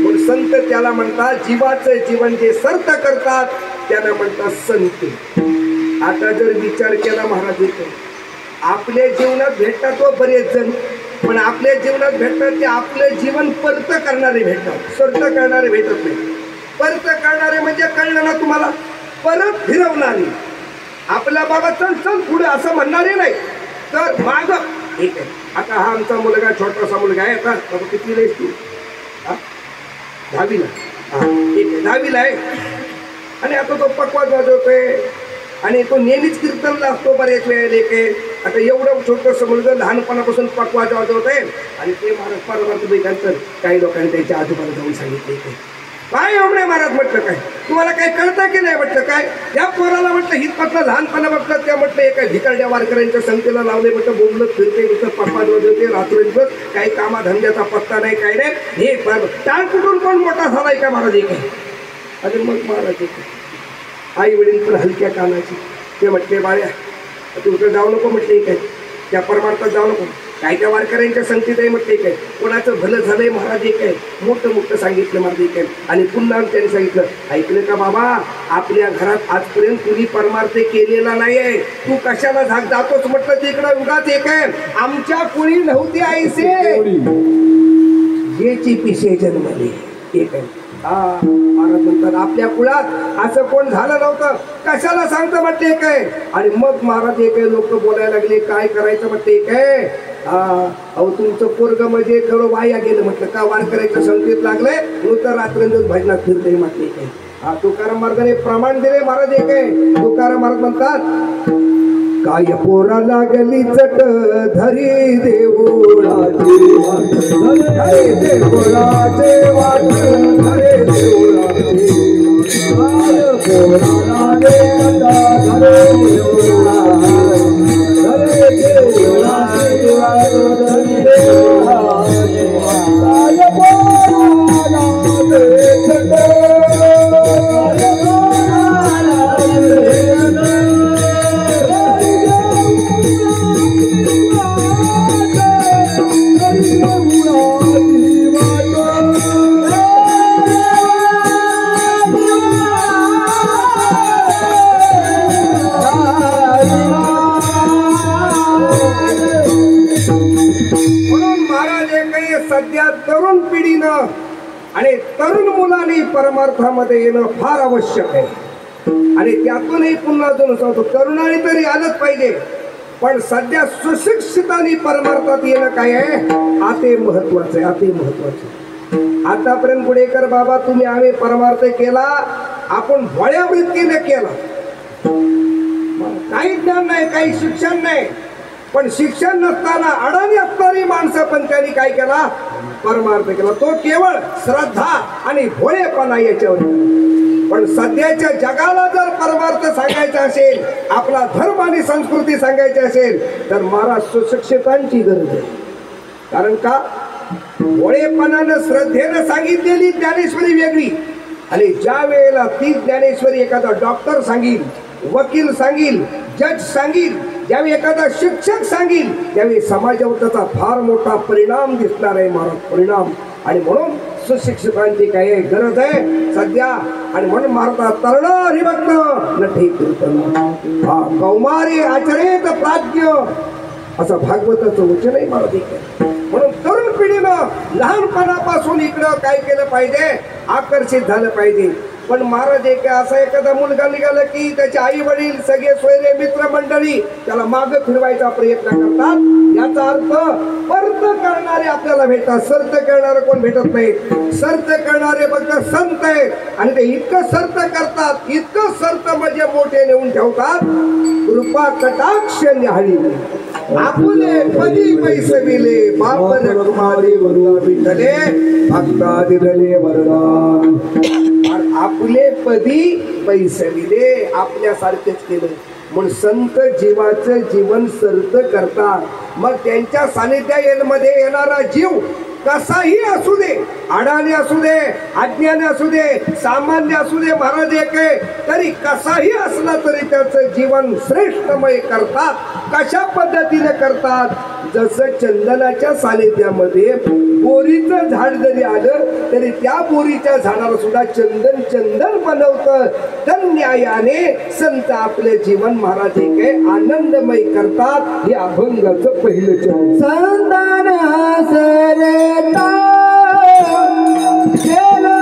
पण संत त्याला म्हणतात, जीवाचं जीवन जे सर्त करतात त्याला म्हणतात संत. आता जर विचार केला महाराज येतो, आपल्या जीवनात भेटतात तो बरेच जण, पण आपल्या जीवनात भेटतात ते आपलं जीवन परत करणारे भेटतात, सर्त करणारे भेटत नाही. परत करणारे म्हणजे कळलं ना तुम्हाला, परत फिरवणारे. आपला बाबा चल चल पुढे असं म्हणणारे नाही, तर माग ठीक आहे. आता हा आमचा मुलगा छोटासा मुलगा आहे, आता बाबा किती आहेस तू? 10वीला. ठीक आहे, 10वीला आहे आणि आता तो पक्वाद वाजवतोय आणि तो नेहमीच कीर्तनला असतो बरेच वेळेला. काय आता एवढं छोटंसं मुलगा लहानपणापासून पक्वाद वाजवत आहे आणि ते महाराज परवा तुम्ही नंतर काही लोकांनी त्यांच्या आजोबाला जाऊन सांगितले काय एवढे महाराज म्हटलं काय तुम्हाला काय कळतं की नाही म्हटलं काय. त्या पोराला म्हटलं हित म्हटलं लहानपणा म्हटलं त्या म्हटलं एका भिकारड्या वारकऱ्यांच्या संख्येला लावले म्हटलं, बोंबलत फिरते म्हटलं, पप्पाद वाजवते रात्रंदिवस, काही कामाधंद्याचा पत्ता नाही काय नाही. हे टाळ कुठून कोण मोठा झालाय का महाराज एक आहे. आणि मग महाराज आई वडील पण हलक्या कानाची ते म्हटले बाळ्या तू उठं जाऊ नको म्हटले काय, त्या परमार्थात जाऊ नको, काय त्या वारकऱ्यांच्या संगतीत आहे म्हटले काय, कोणाचं भलं झालंय महाराज एक आहे, मोठं मोठं सांगितलं महाराज एक आहे. आणि पुन्हा त्यांनी सांगितलं, ऐकलं का बाबा, आपल्या घरात आजपर्यंत कुणी परमार्थ केलेला नाहीये, तू कशाला झाक जातोच म्हटलं, तिकडं उगाच एक आहे, आमच्या कुणी नव्हती आईसे याची पिशे जन्मली एक आहे. महाराज म्हणतात आपल्या कुळात असं कोण झालं नव्हतं, कशाला सांगतं म्हटले काय. आणि मग महाराज एक लोक बोलायला लागले, काय करायचं म्हटले काय. अहो तुमचं पोरग म्हणजे खरं वाया गेलं म्हटलं, का वारकऱ्याच्या संगतीत लागलंय नुसतं रात्रंदिवस भजनात फिरतंय म्हटले काय. तुकाराम महाराजांनी प्रमाण दिले महाराज एक आहे. तुकाराम महाराज म्हणतात, काय पोरा लागली चट धरी देऊळाची वाट, धरे देऊळाचे वाट, धरे देऊळाची पोरा लागली धरे देऊळाची, धरे देऊळाची वाट, धरे देऊळाची वाट, काय पोरा लागली चट आणि तरुण मुलांनी परमार्थामध्ये येणं फार आवश्यक आहे. आणि त्यातूनही पुन्हा अजून सांगतो, तरुणांनी तरी आलंच पाहिजे, पण सध्या सुशिक्षितांनी परमार्थात येणं काय आहे, अति महत्वाचं आहे, अति महत्वाचं. आतापर्यंत गुडेकर बाबा तुम्ही आम्ही परमार्थ केला, आपण भोळ्या वृत्तीने केला, काही ज्ञान नाही, काही शिक्षण नाही, पण शिक्षण नसताना अडाणी असणारी माणसं पण त्यांनी काय केला, परमार्थ केला. तो केवळ श्रद्धा आणि भोळेपणा याच्यावर. पण सध्याच्या जगाला जर परमार्थ सांगायचा असेल, आपला धर्म आणि संस्कृती सांगायची असेल, तर महाराज सुशिक्षितांची गरज आहे. कारण का, भोळेपणानं श्रद्धेनं सांगितलेली ज्ञानेश्वरी वेगळी, आणि ज्या वेळेला ती ज्ञानेश्वरी एखादा डॉक्टर सांगील, वकील सांगील, जज सांगील, ज्यावेळी एखादा शिक्षक सांगील, त्यावेळी समाजावर त्याचा फार मोठा परिणाम दिसणार आहे महाराज, परिणाम. आणि म्हणून सुशिक्षितांची काय गरज आहे सध्या. आणि म्हणून महाराज तरुण हरिभक्त नठी कीर्तन कौमारी आचरेत प्राज्ञ, असं भागवताचं वचन आहे महाराज. म्हणून तरुण पिढीनं लहानपणापासून इकडं काय केलं पाहिजे, आकर्षित झालं पाहिजे. पण महाराज एक असा एखादा मुलगा निघाला की त्याचे आई वडील सगळे सोयरे मित्र मंडळी त्याला मागं फिरवायचा प्रयत्न करतात. याचा अर्थ पर्त करणारे आपल्याला भेटतात, सर्त करणारे कोण भेटत नाही. सर्त करणारे फक्त संत आहेत, आणि ते इतकं सर्त करतात, इतकं सर्त म्हणजे मोठे नेऊन ठेवतात. कृपा कटाक्ष न्याहाळी आपुले पदी पैसविले, बापर कुमारी वरुणा विठले भक्ता दिले वरदान. आपले पदी पैसविले, आपल्यासारखेच केलं. म्हणून संत जीवाचं जीवन सर्त करतात. मग त्यांच्या सानिध्यामध्ये येणारा जीव कसाही असू दे, अडाणी असू दे, अज्ञानी असू दे, सामान्य असू दे, महाराज एक आहे, तरी कसाही असला तरी त्याचं जीवन श्रेष्ठमय करतात. कशा पद्धतीने करतात, जसं चंदनाच्या सानिध्यामध्ये बोरीचं झाड जरी आलं तरी त्या बोरीच्या झाडाला सुद्धा चंदन चंदन बनवतं. तर न्यायाने संत आपले जीवन महाराज एक आहे आनंदमय करतात. हे अभंगाचं पहिलं चरण. संताना सरता केलं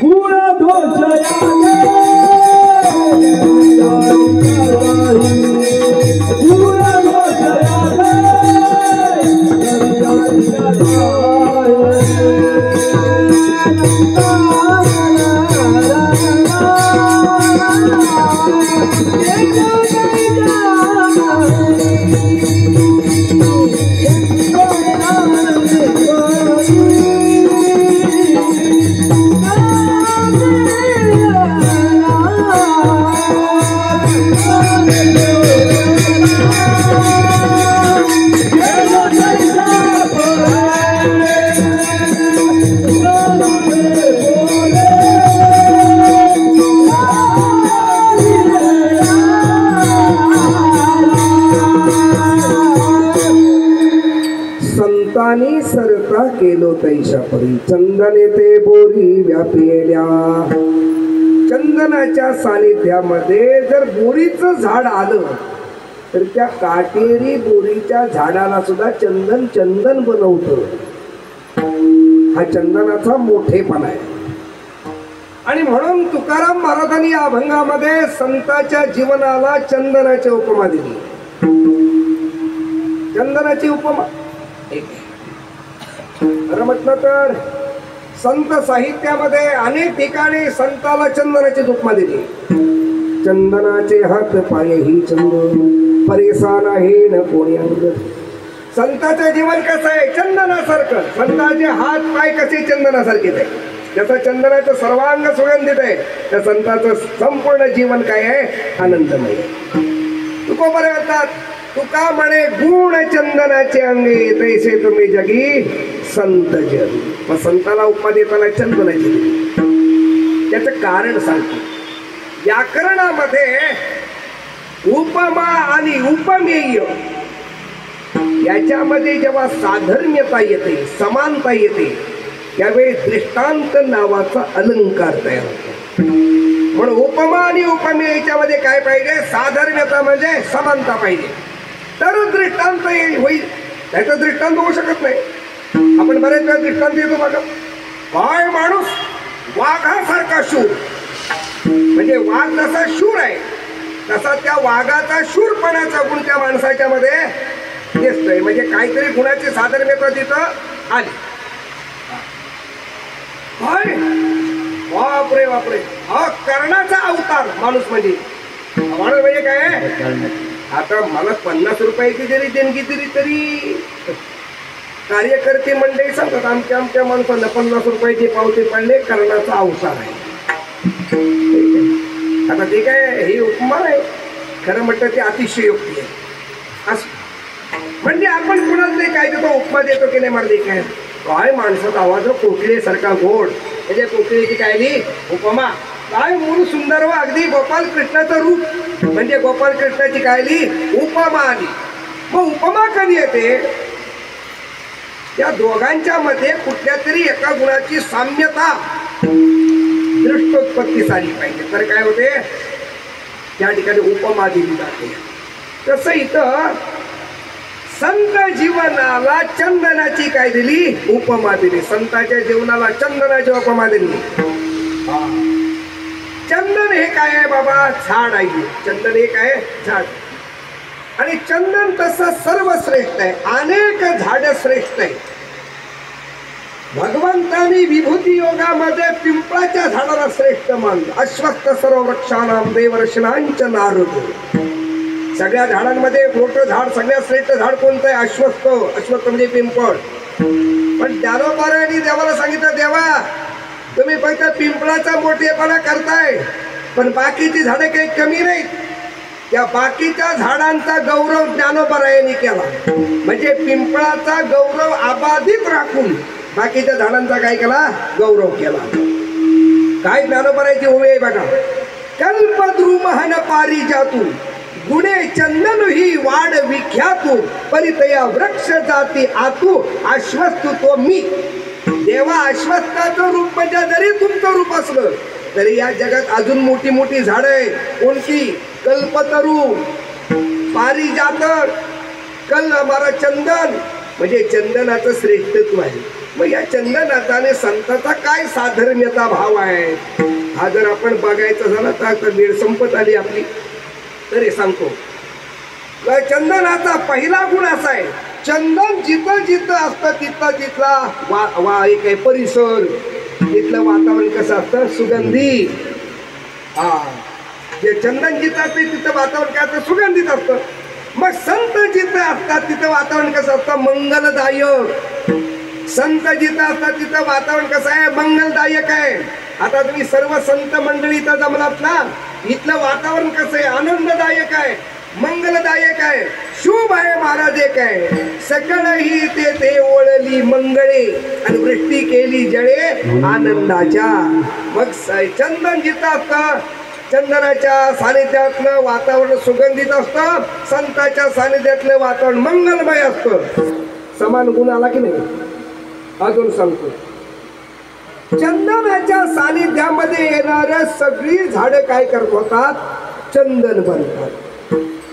गुण दोष संतांनी सरता केलो तैशा परी चंदने ते बोरी व्यापिल्या. चंदनाच्या सानिध्यामध्ये जर बोरीचं झाड आलं तर त्या काटेरी बोरीच्या झाडाला सुद्धा चंदन चंदन बनवतं. हा चंदनाचा मोठेपणा आहे. आणि म्हणून तुकाराम महाराजांनी या अभंगामध्ये संताच्या जीवनाला चंदनाची उपमा दिली. चंदनाची उपमा खरं म्हटलं तर संत साहित्यामध्ये अनेक ठिकाणी संताला चंदनाची उपमा दिली. चंदनाचे हात पाय ही चंदन परेशान आहे न कोणी अंग. संताचं जीवन कसं आहे? चंदनासारखं. संतांचे हात पाय कसे चंदनासारखेच आहे. त्याचं चंदनाचं सर्वांग सुगंधित आहे. त्या संताचं संपूर्ण जीवन काय आहे? आनंदमय. तुकोबरे म्हणतात, तुका म्हणे गुण चंदनाचे अंगे तैसे तुम्ही जगी संत जन. मग संताला उपमा देताना चंदनाची दिली. त्याचं कारण सांगतो. व्याकरणामध्ये उपमा आणि उपमेय याच्यामध्ये जेव्हा साधर्म्यता येते, समानता येते, त्यावेळी दृष्टांत नावाचा अलंकार तयार होतो. म्हणून उपमा आणि उपमेय याच्यामध्ये काय पाहिजे? साधर्म्यता म्हणजे समानता पाहिजे, तर दृष्टांत होईल. त्याचा दृष्टांत होऊ शकत नाही. आपण बरेच वेळा दृष्टांत देतो बघा. काय माणूस वाघासारखा शूर, म्हणजे वाघ जसा शूर आहे तसा त्या वाघाचा शूरपणाचा गुण त्या माणसाच्या मध्ये दिसतोय. म्हणजे काहीतरी गुणाची साधर्म्यता तिथं आली. काय बापरे बापरे, हा कर्णाचा अवतार माणूस. म्हणजे माणूस म्हणजे काय? आता मला 50 रुपयाची जरी देणगी दिली तरी कार्यकर्ते मंडळी सांगतात आमच्या आमच्या माणसाला 50 रुपयाची पावती पडले, कर्णाचा अवतार आहे. आता ते काय, ही उपमा आहे. खरं म्हटलं ते अतिशयोक्ती आहे. म्हणजे आपण कुणाला नाही काय देतो, उपमा देतो की नाही मारली काय. काय माणसाचा आवाज कोकिळेसारखा गोड, म्हणजे कोकिळेची काय ली उपमा. काय मूळ सुंदर व अगदी गोपाल कृष्णाचं रूप, म्हणजे गोपाल कृष्णाची काय ली उपमा आली. मग उपमा कधी येते? त्या दोघांच्या मध्ये कुठल्या तरी एका गुणाची साम्यता दृष्टोत्पत्ती झाली पाहिजे, तर काय होते? त्या ठिकाणी उपमा दिली जाते. तसं इथं संत जीवनाला चंदनाची काय दिली? उपमा दिली. संताच्या जीवनाला चंदनाची उपमा दिली. चंदन हे काय आहे बाबा? झाड आहे. चंदन हे काय? झाड. आणि चंदन तसं सर्वश्रेष्ठ आहे. अनेक झाड श्रेष्ठ आहे. भगवंतानी विभूती योगामध्ये पिंपळाच्या झाडाला श्रेष्ठ मानलं. अश्वत्थ सर्व वृक्षाणाम देवर्षणांच नारद. सगळ्या झाडांमध्ये मोठं झाड, सगळ्यात श्रेष्ठ झाड कोणतं आहे? अश्वत्थ. अश्वत्थ म्हणजे पिंपळ. पण ज्ञानोबारायांनी देवाला सांगितलं, देवा तुम्ही फक्त पिंपळाचा मोठेपणा करताय, पण बाकीची झाडं काही कमी नाहीत. त्या बाकीच्या झाडांचा गौरव ज्ञानोबारायांनी केला. म्हणजे पिंपळाचा गौरव अबाधित राखून बाकीच्या झाडांचा काय केला? गौरव केला. काय ज्ञानोबाराची ओवी आहे बघा. कल्पद्रुमहन पारिजातू गुणे चंदन ही वाढ विख्यातू परितया वृक्ष जाती आतू आश्वस्तू तो मी. देवा अश्वत्थाचं रूप म्हणजे जरी तुमचं रूप असलं तरी या जगात अजून मोठी मोठी झाडं आहे. कोणती? कल्पतरू, पारिजात, हमारा चंदन, म्हणजे चंदनाचं श्रेष्ठत्व आहे. मग या चंदनाचा आणि संताचा काय साधर्म्यता भाव आहे, हा जर आपण बघायचं झालं तर वेळ संपत आली आपली. तरी सांगतो, चंदनाचा पहिला गुण असा आहे, चंदन जिथं जिथं असतं तिथं तिथला एक आहे परिसर, तिथलं वातावरण कसं असतं? सुगंधी. जे चंदन जिथं असते तिथं वातावरण काय असतं? सुगंधित असतं. मग संत जिथं असतात तिथं वातावरण कसं असतं? मंगलदायक. संत जिथं असतात तिथं वातावरण कसं आहे? मंगलदायक आहे. आता तुम्ही सर्व संत मंडळी इथं जमलात ना, इथलं वातावरण कसं आहे, आनंददायक आहे, मंगलदायक आहे, शुभ आहे महाराज. एक आहे सकळही ते ओळली मंगळे आणि वृष्टी केली जळे आनंदाच्या. मग चंदन जिथं असतं, चंदनाच्या सानिध्यातलं वातावरण सुगंधित असतं, संतांच्या सानिध्यातलं वातावरण मंगलमय असतं. समान गुण आला की नाही? अजून सांगतो, चंदनाच्या सानिध्यामध्ये येणाऱ्या सगळी झाडं काय करत होतात? चंदन बनतात.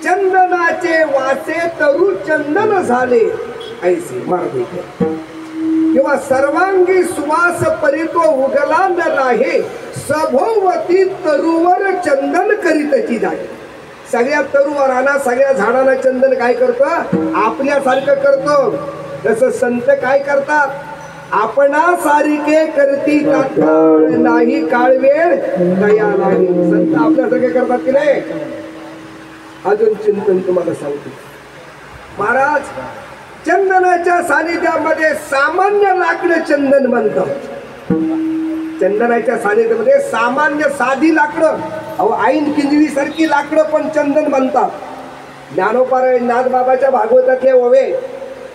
चंदनाचे वासे तरु चंदन झाले ऐसे मार्गे किंवा सर्वांगी सुवास परितो उगला न राहे सभोवती तरुवर चंदन करीतची जाय. सगळ्या तरुवरांना, सगळ्या झाडांना चंदन काय करतं? आपल्यासारखं करतो. तसं संत काय करतात? आपणा सारिके करती तात्काळ नाही काळ वेळ दया नाही. संत आपल्यासारखे करतात की नाही? अजून चिंतन तुम्हाला सांगतो. महाराज चंदनाच्या सानिध्यामध्ये सामान्य लाकडं चंदन बनतात. चंदनाच्या सानिध्यामध्ये सामान्य साधी लाकडं, अहो ऐन किंजवी सारखी लाकडं पण चंदन बनतात. ज्ञानोपारायण नाथबाबाच्या भागवतातले ओवे,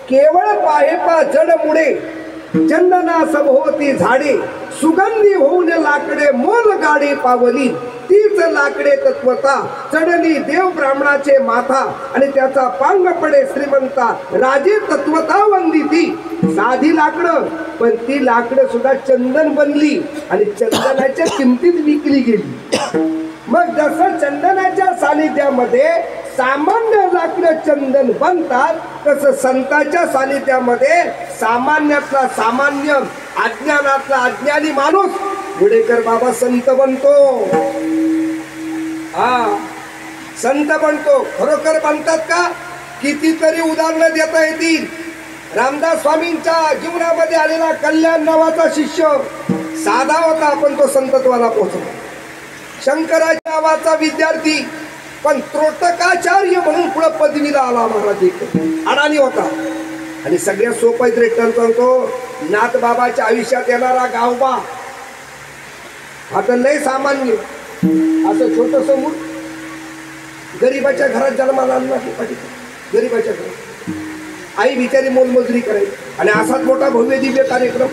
केवळ पाहेपा जड मुळे चंदना सभोवती झाडे सुगंधी होऊन लाकडे मोल गाडी पावली. तीच लाकडे तत्वता चढली देव ब्राह्मणाचे माथा आणि त्याचा पांग पडे श्रीमंता राजे तत्वता वंदिती. साधी लाकडं पण ती लाकडं सुद्धा चंदन बनली आणि चंदनाच्या किमतीत विकली गेली. मग जसं चंदनाच्या सानिध्यामध्ये सामान्य लाकडं चंदन बनतात, तसं संतांच्या सानिध्यामध्ये सामान्यातला सामान्य, अज्ञानातला अज्ञानी माणूस गुडेकर बाबा संत बनतो. हा संत बनतो. खरोखर बनतात का? कितीतरी उदाहरणं देता येतील. रामदास स्वामींच्या जीवनामध्ये आलेला कल्याण नावाचा शिष्य साधा होता, पण तो संतत्वाला पोहोचला. शंकराच्या नावाचा विद्यार्थी पण त्रोटकाचार्य म्हणून पुढे पदवीला आला. महाराज एक अडाणी होता. आणि सगळ्यात सोपं रेटन करतो, नाथ बाबाच्या आयुष्यात येणारा गावबा. आता लय सामान्य असं छोटस मूल गरीबाच्या घरात जन्माला आणला. गरीबाच्या घरात आई बिचारी मोलमजुरी करायची आणि असाच मोठा भव्य दिव्य कार्यक्रम.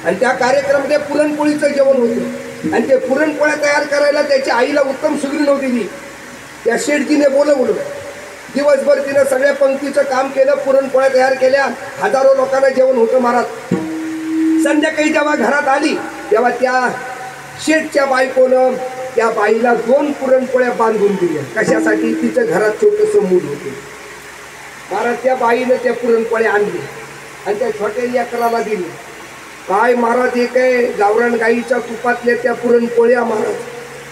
आणि त्या कार्यक्रमामध्ये पुरणपोळीचं जेवण होतं आणि ते पुरणपोळ्या तयार करायला त्याच्या आईला उत्तम सुगरी नव्हती दिली. त्या शेठजीने बोलवलं. दिवसभर तिनं सगळ्या पंक्तीचं काम केलं, पुरणपोळ्या तयार केल्या, हजारो लोकांना जेवण होतं. महाराज संध्याकाळी जेव्हा घरात आली तेव्हा त्या शेठच्या बायकोनं त्या बाईला 2 पुरणपोळ्या बांधून दिल्या. कशासाठी? तिचं घरात छोटंसं मूल होतं. महाराज त्या बाईनं त्या पुरणपोळ्या आणल्या आणि त्या छोट्या लेकराला दिली. काय महाराज, हे काय गावरान गाईच्या तुपातल्या त्या पुरणपोळ्या महाराज.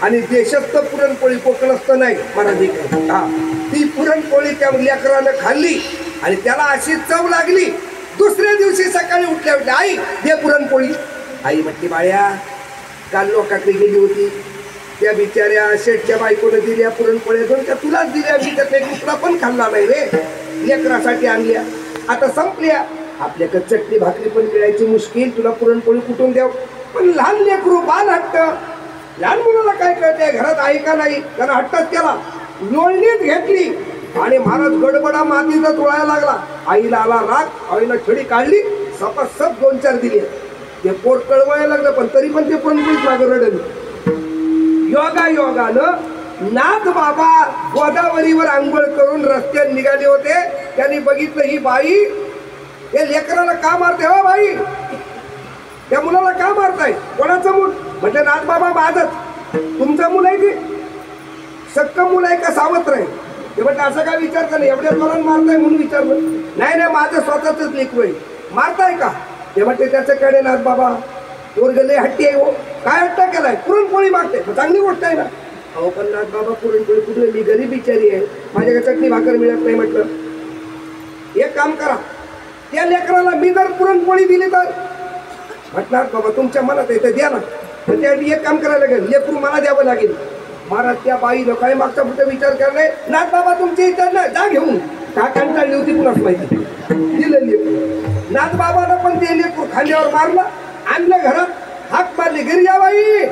आणि देशस्थ पुरणपोळी, कोकणस्थ नाही महाराज. हा ती पुरणपोळी त्या लेकरानं खाल्ली आणि त्याला अशी चव लागली. दुसऱ्या दिवशी सकाळी उठल्या उठल्या, आई दे पुरणपोळी. आई म्हटली, बाळ्या काल लोकांकडे गेली होती, त्या बिचाऱ्या शेठच्या बायकोनं दिल्या पुरणपोळ्या, दोन त्या तुलाच दिल्या. मी त्यातला एक तुकडा पण खाल्ला नाही रे. लेकरासाठी आणल्या, आता संपल्या. आपल्याकडे चटणी भाकरी पण मिळायची मुश्किल, तुला पुरणपोळी कुठून द्याव? पण लहान लेकरू, बाल हट्ट. लहान मुलाला काय कळते घरात आहे का नाही, त्यानं हट्टात केला. लोळणीत घेतली आणि महाराज गडबडा मातीचा तोळायला लागला. आईला आला राग, आईला छडी काढली, सपासप 2-4 दिले. ते पोट कळवायला लागलं, पण तरी पण ते पुरणपोळीच मागं रडलं. योगानं नाथ बाबा गोदावरीवर आंघोळ करून रस्त्यात निघाले होते. त्यांनी बघितलं, ही बाई या लेकराला का मारते? हो बाई, त्या मुलाला का मारताय? कोणाचं मूल? म्हणजे नाथ बाबा माझच. तुमचं मूल आहे की सक्क मूल आहे का सावत्र आहे? ते म्हणजे असं काय विचारतं नाही, एवढ्या जोरात मारताय म्हणून विचारलं. नाही नाही, माझं स्वतःच लेकरू आहे. मारताय का? ते म्हणते त्याच्याकडे नाथ बाबा पोरग लय हट्टी आहे. हो काय हट्टा केलाय? पुरणपोळी मागते. चांगली गोष्ट आहे ना. अहो पण नाथ बाबा पुरणपोळी कुठे? मी गरीब बिचारी आहे, माझ्याकडे चटणी भाकर मिळत नाही. म्हटलं एक काम करा, त्या लेकराला मी जर पुरणपोळी दिली तर? म्हटणार बाबा तुमच्या मनात आहे तर द्या ना. पण त्यासाठी एक काम करायला लागेल, लेकरू मला द्यावं लागेल. महाराज त्या बाईनं काय मागचा पुढे विचार करणे, नाथ बाबा तुमची इच्छा ना, जा घेऊन. का कंटाळली होती कुणाच माहिती. दिलं लेकरू. नाथ बाबानं पण ते लेकरू खांद्यावर मारलं, आणलं घरात, हाक मारली, घरी या बाई.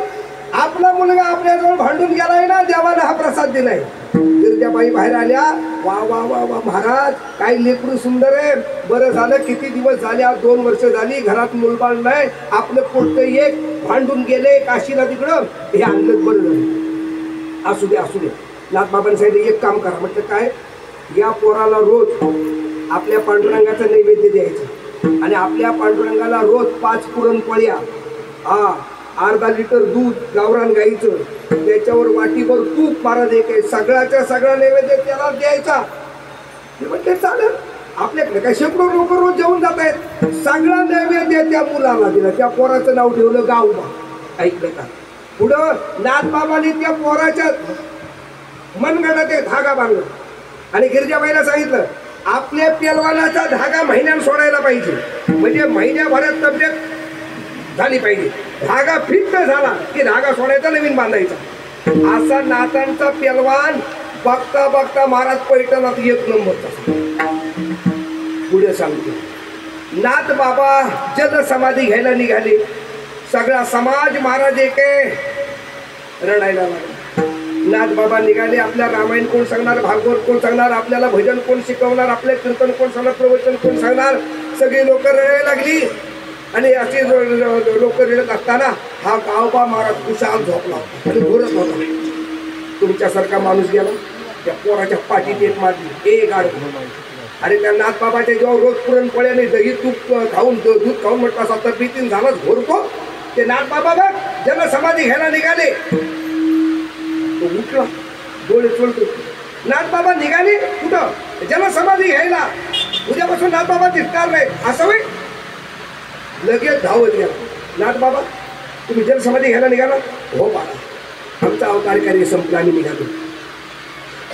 आपला मुलगा आपल्याजवळ भांडून गेलाय ना, देवानं हा प्रसाद दिलाय. गिरजाबाई बाहेर आल्या, वा वा वा वा महाराज, काय लेकरू सुंदर आहे. बरं झालं, किती दिवस झाले, आज 2 वर्ष झाली, घरात मुलबाळ नाही, आपलं पोट्ट एक भांडून गेले काशीला तिकडं, हे आणलं बरं झालं. असू दे असू दे. नाथबाबांनी सांगितलं एक काम करा. म्हटलं काय? या पोराला रोज आपल्या पांडुरंगाचा नैवेद्य द्यायचा आणि आपल्या पांडुरंगाला रोज 5 पुरणपोळ्या, अर्धा लिटर दूध गावरान गाईचं, त्याच्यावर वाटीभर तूप महाराज एक आहे, सगळ्याच्या सगळा नैवेद्य त्याला द्यायचा. म्हटलं चालेल, आपल्याकडे काय शेकडो लोक रोज जेवून जात आहेत. सगळा नैवेद्य त्या मुलाला दिला. त्या पोराचं नाव ठेवलं गावबा. ऐकलं का? पुढं नाथबाबांनी त्या पोराच्या मनगटात एक धागा बांधला आणि गिरजाबाईला सांगितलं आपल्या पेलवानाचा धागा महिन्यानं सोडायला पाहिजे, म्हणजे महिन्याभरात तब्येत झाली पाहिजे. धागा फिट झाला की धागा सोडायचा, नवीन बांधायचा. असा नाथांचा पेलवान बघता बघता महाराज पैठणात 1 नंबरचा. पुढे सांगतो, नाथ बाबा जल समाधी घ्यायला निघाले. सगळा समाज महाराज एक रडायला लागला. नाथ बाबा निघाले. आपल्या रामायण कोण सांगणार, भागवत कोण सांगणार, आपल्याला भजन कोण शिकवणार, आपले कीर्तन कोण सांगणार, प्रवचन कोण सांगणार. सगळी लोक रडायला लागली आणि असे लोक रडत असताना हा गावबा महाराज कुशाल झोपला आणि घोरत होता. तुमच्यासारखा माणूस गेला, त्या पोराच्या पाठीत एक मारली, एक गाड. अरे त्या नाथबाबाच्या जेव्हा रोज पुरणपोळ्याने दही तूप खाऊन दूध खाऊन म्हटलं असा तर भीतीन झालाच घोरतो. ते नाथबाबा बघ जल समाधी घ्यायला निघाले. तो उठला, डोळे चोळतो. नाथबाबा निघाले कुठं? जल समाधी घ्यायला. उद्यापासून नाथबाबा दिसणार नाही असं होय. लगेच धावत गेला. नाथबाबा तुम्ही जल समाधी घ्यायला निघाला? हो बाळा, आमचा अवतार कार्य संपला, आम्ही निघालो.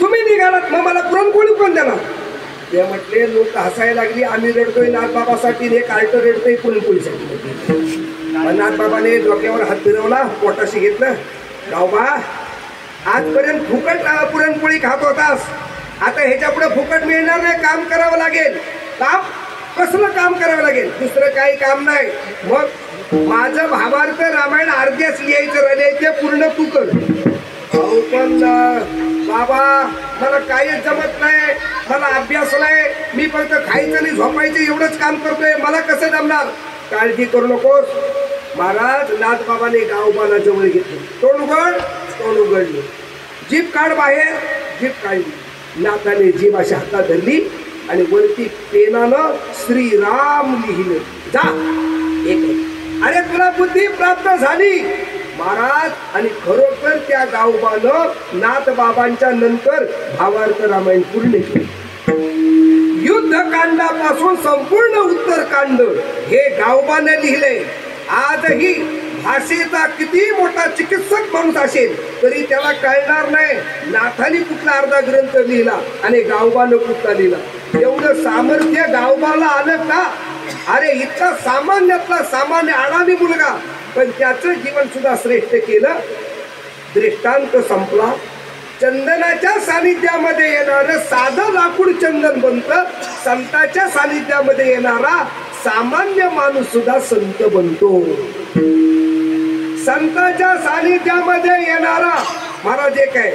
तुम्ही निघालात मग मला पुरणपोळी कोण देणार? ते म्हटले. लोक हसायला लागली. आम्ही रडतोय नाथबाबासाठी, हे कार्ट रडतोय पुरणपोळीसाठी. नाथबाबाने डोक्यावर हात फिरवला, पोटाशी घेतलं. गावबा आजपर्यंत फुकट पुरणपोळी खात होतास, आता ह्याच्या पुढे फुकट मिळणार नाही, काम करावं लागेल. काम? कसलं काम करावं लागेल? दुसरं काही काम नाही. मग माझं भावार्थ रामायण अर्ध्याच लिहायचं राहिले, ते पूर्ण तू कर. अहो पण बाबा मला काहीच जमत नाही, मला अभ्यास नाही, मी फक्त खायचं आणि झोपायचं एवढंच काम करतोय, मला कसं जमणार? काळजी करू नकोस. महाराज नाथबाबाने गावबाला जवळ घेतलं. तोंड उघड. तोंड उघडले. जीभ काढ बाहेर. जीभ काढली. नाथाने जीभ अशी हातात धरली आणि वरती पेनानं श्रीराम लिहिलं. जा एक. अरे तुला बुद्धी प्राप्त झाली महाराज. आणि खरोखर त्या गावबानं नाथबाबांच्या नंतर भावार्थ रामायण पूर्ण केलं. युद्धकांडापासून संपूर्ण उत्तरकांड हे गावबाने लिहिले. आजही भाषेचा किती मोठा चिकित्सक माणूस असेल तरी त्याला कळणार नाही नाथाने कुठला अर्धा ग्रंथ लिहिला आणि गावबानं कुठला लिहिला. एवढं सामर्थ्य गावबाला आलं का? अरे इतका सामान्यातला सामान्य अडाणी मुलगा, पण त्याचं जीवन सुद्धा श्रेष्ठ केलं. दृष्टांत संपला. चंदनाच्या सानिध्यामध्ये येणारं साधं लाकूड चंदन बनतं. संताच्या सानिध्यामध्ये येणारा सामान्य माणूस सुद्धा संत बनतो. संताच्या सानिध्यामध्ये येणारा महाराज एक आहे,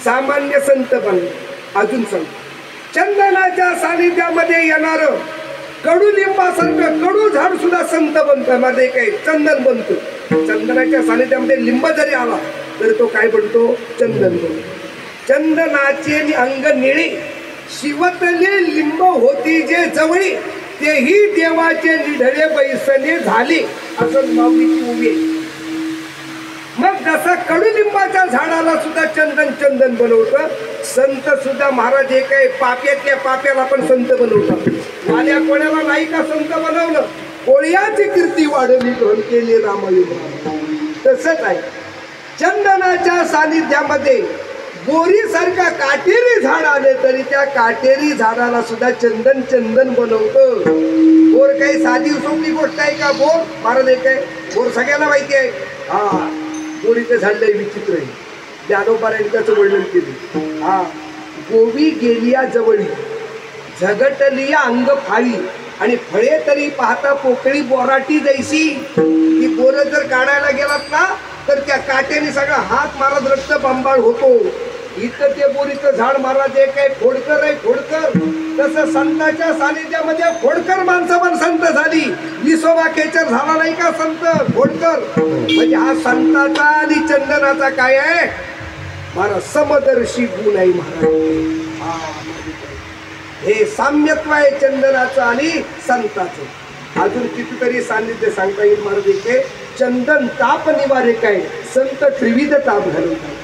सामान्य संत बनला. अजून संत. चंदनाच्या सानिध्यामध्ये येणार कडुलिंबासारखं कडू झाड सुद्धा संत बनतं. माझे काय चंदन बनतो. चंदनाच्या सानिध्यामध्ये लिंब जरी आला तरी तो काय बनतो? चंदन बनतो. चंदनाचे अंग निळे शिवतले लिंब होती जे जवळी, तेही देवाचे निढळे बैसने झाले. असं माऊलीची उभी आहे. मग जसं कडुलिंबाच्या झाडाला सुद्धा चंदन चंदन बनवतं, संत सुद्धा महाराज एक आहे, पाप्यातल्या पाप्याला पण संत बनवतात. वाल्या कोण्याला नाही का संत बनवलं? कोळ्याची कीर्ती वाढवली धन केले रामायण. तसंच आहे. चंदनाच्या सानिध्यामध्ये बोरीसारखा काटेरी झाड आले तरी त्या काटेरी झाडाला सुद्धा चंदन चंदन बनवतं. बोर काही साधी सोपी गोष्ट आहे का? बोर महाराज एक आहे. बोर सगळ्यांना माहिती आहे. हा, बोरीचं झाड लय विचित्र आहे. ज्ञानोबारांनी त्याचं वर्णन केलं. हा, गोवी गेलिया जवळी झगटलिया अंग फाळी आणि फळे तरी पाहता पोकळी बोराटी जैसी. ती बोर जर काढायला गेलात ना तर त्या काट्याने सगळा हात मारत रक्त बंबाळ होतो. इथं ते बोरीचं झाड महाराज एक आहे खोडकर आहे खोडकर. तसं संतांच्या सानिध्यामध्ये खोडकर माणसं पण संत झाली. विसोबा केचर झाला नाही का संत खोडकर. म्हणजे हा संताचा आणि चंदनाचा काय आहे महाराज समदर्शी गुण आहे महाराज. हे साम्यत्व आहे चंदनाचं आणि संताचं. अजून कितीतरी सान्निध्य सांगता येईल महाराज. इथे चंदन ताप निवारक आहे, संत त्रिविध ताप घालवतात.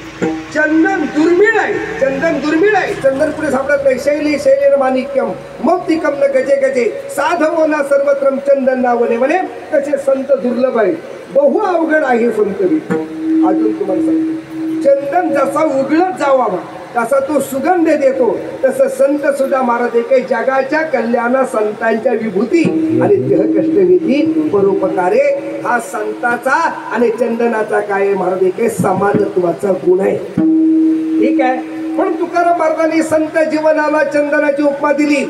चंदन दुर्मिळ आहे, चंदन दुर्मिळ आहे. चंदन पुढे सापडत नाही. शैली शैलेन माणिक्यम मौक्तिकम न गजे गजे साधवो ना सर्वत्रम चंदन नावने म्हणे. तसे संत दुर्लभ आहे, बहु अवघड आहे संत. अजून तुम्हाला सांगतो चंदन जसा उघडत जावा तसा तो सुगंध देतो, तसं संत सुद्धा महाराज काही जगाच्या कल्याणा संतांच्या विभूती आणि देह कष्टविधी परोपकारे हा संताचा आणि चंदनाचा काय महाराज काही समानत्वाचा गुण आहे. ठीक आहे. पण तुकाराम महाराजांनी संत जीवनाला चंदनाची उपमा दिली.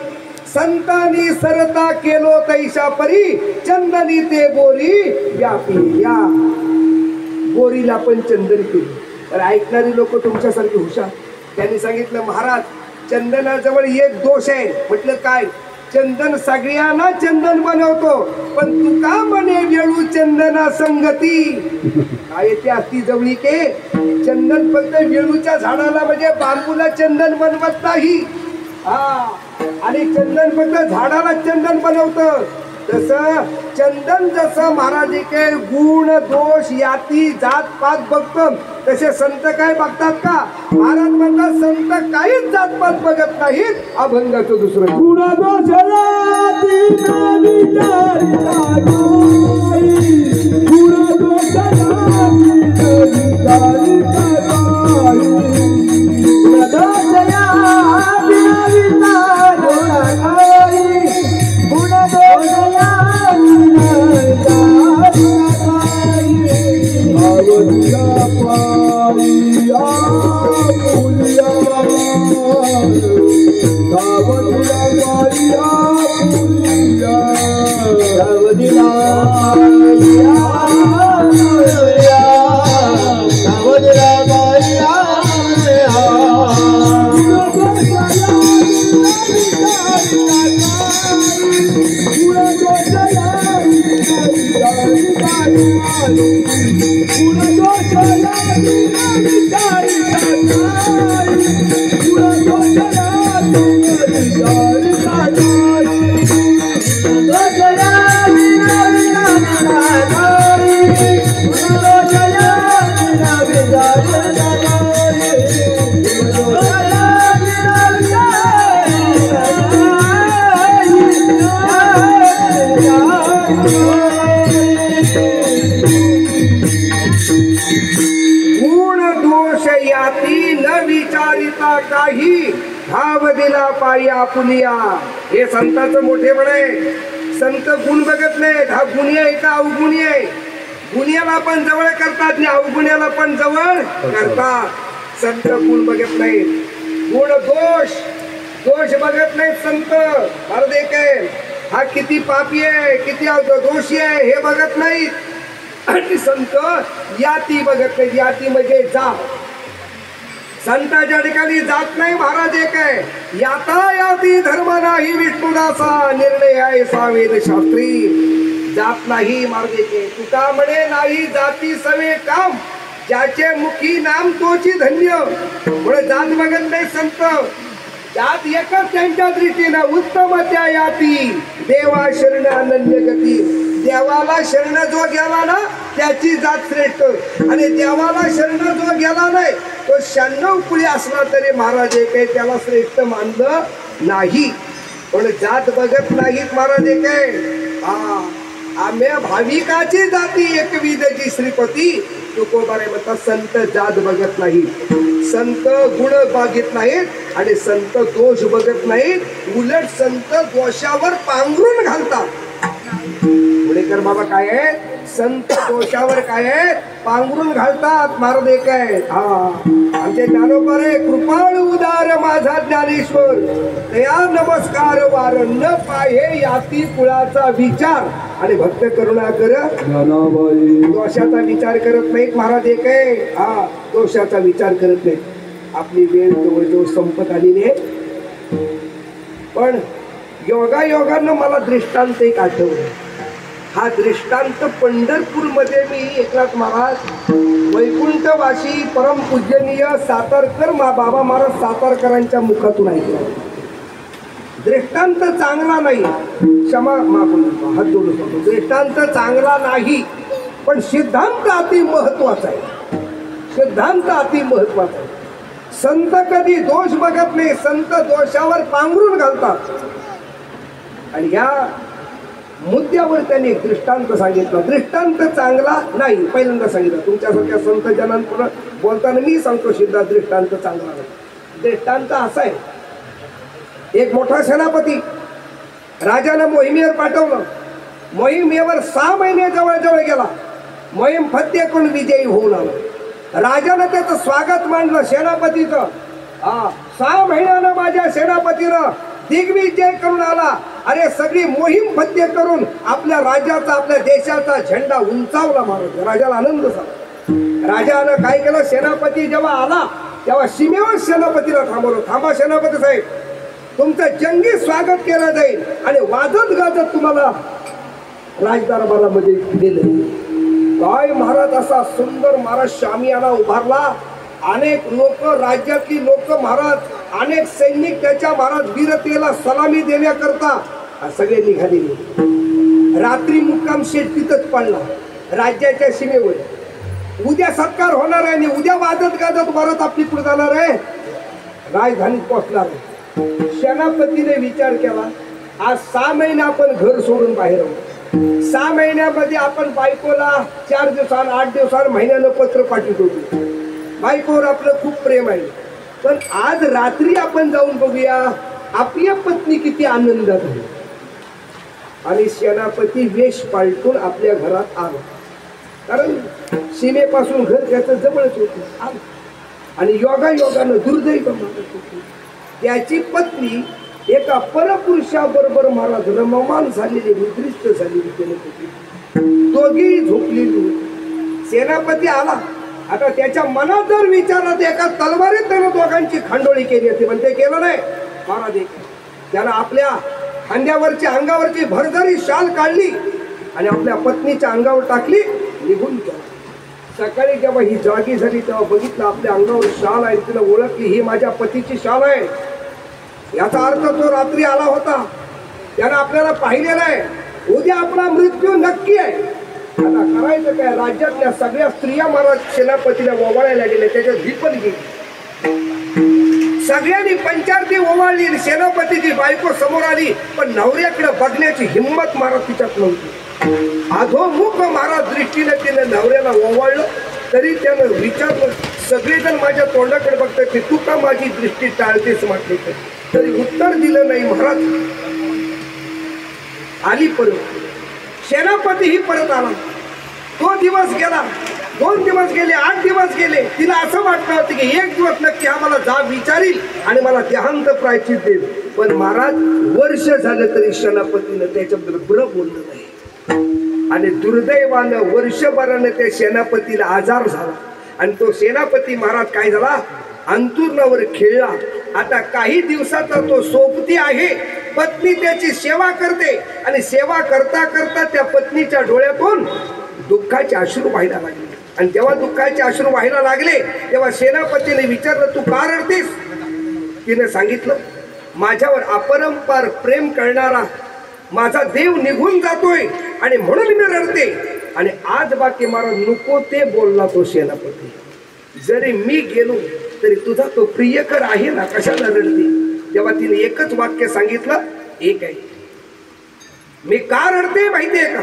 संतांनी सरता केलो तैशा परी चंदनी ते बोरी व्यापी. या बोरीला पण चंदन केली. तर ऐकणारी लोक तुमच्यासारखी हुशार. त्यांनी सांगितलं महाराज चंदनाजवळ एक दोष आहे. म्हटलं काय? चंदन सगळ्यांना चंदन बनवतो, पण तू का म्हणे वेळू चंदना संगती. काय ते अति जवळीके. चंदन फक्त वेळूच्या झाडाला म्हणजे बांबूला चंदन बनवत नाही. आणि चंदन फक्त झाडाला चंदन बनवतं. तसं चंदन जसं महाराज के गुण दोष याती जात पात बघतो, तसे संत काय बघतात का? महाराज म्हणतात संत काहीच जात पात बघत नाहीत. अभंगाचं दुसरं गुण दोष याती नावी चारी ताई. गुण दोष याती नावी चारी ताई. गुण दोष याती नावी चारी ताई. गुण दोष याती नावी चारी ताई. आवडीला पाई आपुलिया. सावधीला पाई आपुलिया. सावधीला पाई आपुलिया. सावधीला पाई आपुलिया. काही भाव दिला पायी आपुलिया. हे संतांचं मोठेपण आहे. संत गुण बघत नाहीत. हा गुणी आहे का अवगुणी आहे? गुन्ह्याला पण जवळ करतात आणि अवगुण्याला पण जवळ करतात. संत गुण बघत नाहीत. गुण दोष दोष बघत नाहीत संत. अर्ध एक आहे हा किती पापी आहे किती दोषी आहे हे बघत नाहीत. आणि संत याती बघत नाहीत. याती म्हणजे जात. संताच्या ठिकाणी जात नाही महाराज एक आहे. याता याती धर्म नाही विष्णुदासा निर्णय आहे सावेद शास्त्री. जात नाही महाराज एक आहे. तुका म्हणे नाही जाती सवे काम ज्याचे मुखी नाम तोची धन्य. पुढे जात बघत नाही संत. जात एकच त्यांच्या दृष्टीनं उत्तम त्या याती देवा शरण अनन्य गती. देवाला शरण जो गेला ना त्याची जात श्रेष्ठ. आणि देवाला शरण जो गेला नाही तो 96 पुढे असला तरी महाराज काही त्याला श्रेष्ठ मानलं नाही. पण जात बघत नाहीत महाराज काय. आम्ही भाविकाची जाती एकविधची श्रीपती. तुकोबारे म्हणतात संत जात बघत नाही. संत गुण बघत नाहीत आणि संत दोष बघत नाहीत. उलट संत दोषावर पांघरून घालतात. पुणेकर बाबा काय आहे? संत दोषावर काय आहे पांघरून घालतात महाराज एक आहे. आमचे ज्ञानोबा रे कृपाळ उदार माझा ज्ञानेश्वर. दया नमस्कार वार न पाहे याती कुळाचा विचार. आणि भक्त करुणा कर ज्ञानाबाई दोषाचा विचार करत नाहीत महाराज. एक आहे हा, दोषाचा विचार करत नाहीत. आपली वेळ जवळजवळ संपत आलेली आहे. पण योगायोगानं मला दृष्टांत एक आठवलं. हा दृष्टांत पंढरपूरमध्ये मी एकनाथ महाराज वैकुंठवासी परमपूजनीय सातारकर बाबा महाराज सातारकरांच्या मुखातून ऐकला. दृष्टांत चांगला नाही, क्षमा मागून हात जोडून सांगतो, दृष्टांत चांगला नाही, पण सिद्धांत अति महत्वाचा आहे. सिद्धांत अति महत्वाचा आहे. संत कधी दोष बघत नाही, संत दोषावर पांघरून घालतात. आणि या मुद्द्यावर त्यांनी एक दृष्टांत सांगितला. दृष्टांत चांगला नाही, पहिल्यांदा सांगितलं. तुमच्यासारख्या संत जनांपुढे बोलताना मी सांगतो सुद्धा दृष्टांत चांगला नाही. दृष्टांत असा आहे, एक मोठा सेनापती राजाला मोहिमेवर पाठवलं. मोहिमेवर 6 महिने जवळजवळ गेला. मोहीम फत्ते करून विजयी होऊन आला. राजानं त्याचं स्वागत मानलं सेनापतीचं. 6 महिन्यानं माझ्या सेनापतीनं दिग्विजय करून आला. अरे सगळी मोहीम फत्ते करून आपल्या राज्याचा, आपल्या देशाचा झेंडा उंचावला महाराज. राजाला आनंद झाला. राजानं काय केलं, सेनापती जेव्हा आला तेव्हा सीमेवर सेनापतीला थांबवलं. थांबा सेनापती साहेब, तुमचं जंगी स्वागत केलं जाईल आणि वाजत गाजत तुम्हाला राजदरबारामध्ये दिलं. काय महाराज, असा सुंदर महाराज शामियाना उभारला. अनेक लोक, राज्यातली लोक महाराज, अनेक सैनिक त्याच्या महाराज वीरतेला सलामी देण्याकरता सगळे निघालेले. रात्री मुक्काम शेत तिथंच पडला राज्याच्या सीमेवर. उद्या सत्कार होणार आहे आणि उद्या वाजत गाजत परत आपली पुढे जाणार आहे, राजधानीत पोहोचणार आहे. सेनापतीने विचार केला, आज 6 महिने आपण घर सोडून बाहेर आहोत. 6 महिन्यामध्ये आपण बायकोला 4 दिवसांनी, 8 दिवसांनी, महिन्यानं पत्र पाठवत होतो. बायकोवर आपलं खूप प्रेम आहे. पण आज रात्री आपण जाऊन बघूया आपल्या पत्नी किती आनंदात आहे. आणि सेनापती वेश पालटून आपल्या घरात आला. कारण सीमेपासून घर त्याचं जवळच होतं. आणि योगायोगानं दुर्दैव त्याची पत्नी एका परपुरुषाबरोबर महाराज रममान झालेली, निद्रिस्त झालेली सेनापती. दोघी झोपलेली. सेनापती आला. आता त्याच्या मनात जर विचारलं एका तलवारीत त्यानं दोघांची खांडोळी केली होती, पण ते केलं नाही. महाराज त्यानं आपल्या खांद्यावरची, अंगावरची भरजरी शाल काढली आणि आपल्या पत्नीच्या अंगावर टाकली, निघून गेला. सकाळी जेव्हा ही जागी झाली तेव्हा बघितलं आपल्या अंगावर शाल आहे. तिला ओळखली, ही माझ्या पतीची शाल आहे. याचा अर्थ तो रात्री आला होता, त्यानं आपल्याला पाहिलेलं आहे. उद्या आपला मृत्यू नक्की आहे. आता करायचं काय, राज्यातल्या सगळ्या स्त्रिया महाराज सेनापतीला ओवाळायला गेल्या. त्याच्यात ही पण गेली. सगळ्यांनी पंचारती ओवाळली. सेनापतीची बायको समोर आली, पण नवऱ्याकडे बघण्याची हिंमत महाराज तिच्यात नव्हती. अधोमुख महाराज दृष्टीने तिने नवऱ्याला ओवाळलं. तरी त्यानं विचारलं, सगळेजण माझ्या तोंडाकडे बघतात की तू का माझी दृष्टी टाळतेस म्हटले. तरी उत्तर दिलं नाही. महाराज आली परत. सेनापती ही परत आला. तो दिवस गेला, 2 दिवस गेले, 8 दिवस गेले. तिला असं वाटलं होतं की एक दिवस नक्की हा मला जाब विचारील आणि मला देहांत प्रायश्चित देईल. पण महाराज वर्ष झालं तरी सेनापतीनं त्याच्याबद्दल बरं बोललं नाही. आणि दुर्दैवानं वर्षभरानं त्या सेनापतीला आजार झाला. आणि तो सेनापती महाराज काय झाला, अंतुरणावर खेळला. आता काही दिवसाचा तो सोबती आहे. पत्नी त्याची सेवा करते आणि सेवा करता करता त्या पत्नीच्या डोळ्यातून दुःखाचे अश्रू व्हायला लागले. आणि जेव्हा दुःखाचे अश्रू व्हायला लागले तेव्हा सेनापतीने विचारलं, तू का रडतेस? तिने सांगितलं, माझ्यावर अपरंपार प्रेम करणारा माझा देव निघून जातोय आणि म्हणून मी रडते. आणि आज बाकी महाराज नको ते बोलला तो सेनापती. जरी मी गेलो तरी तुझा तो प्रियकर आहे ना, कशाला रडते? तेव्हा तिने एकच वाक्य सांगितलं, एक आहे. मी का रडते माहितीये का?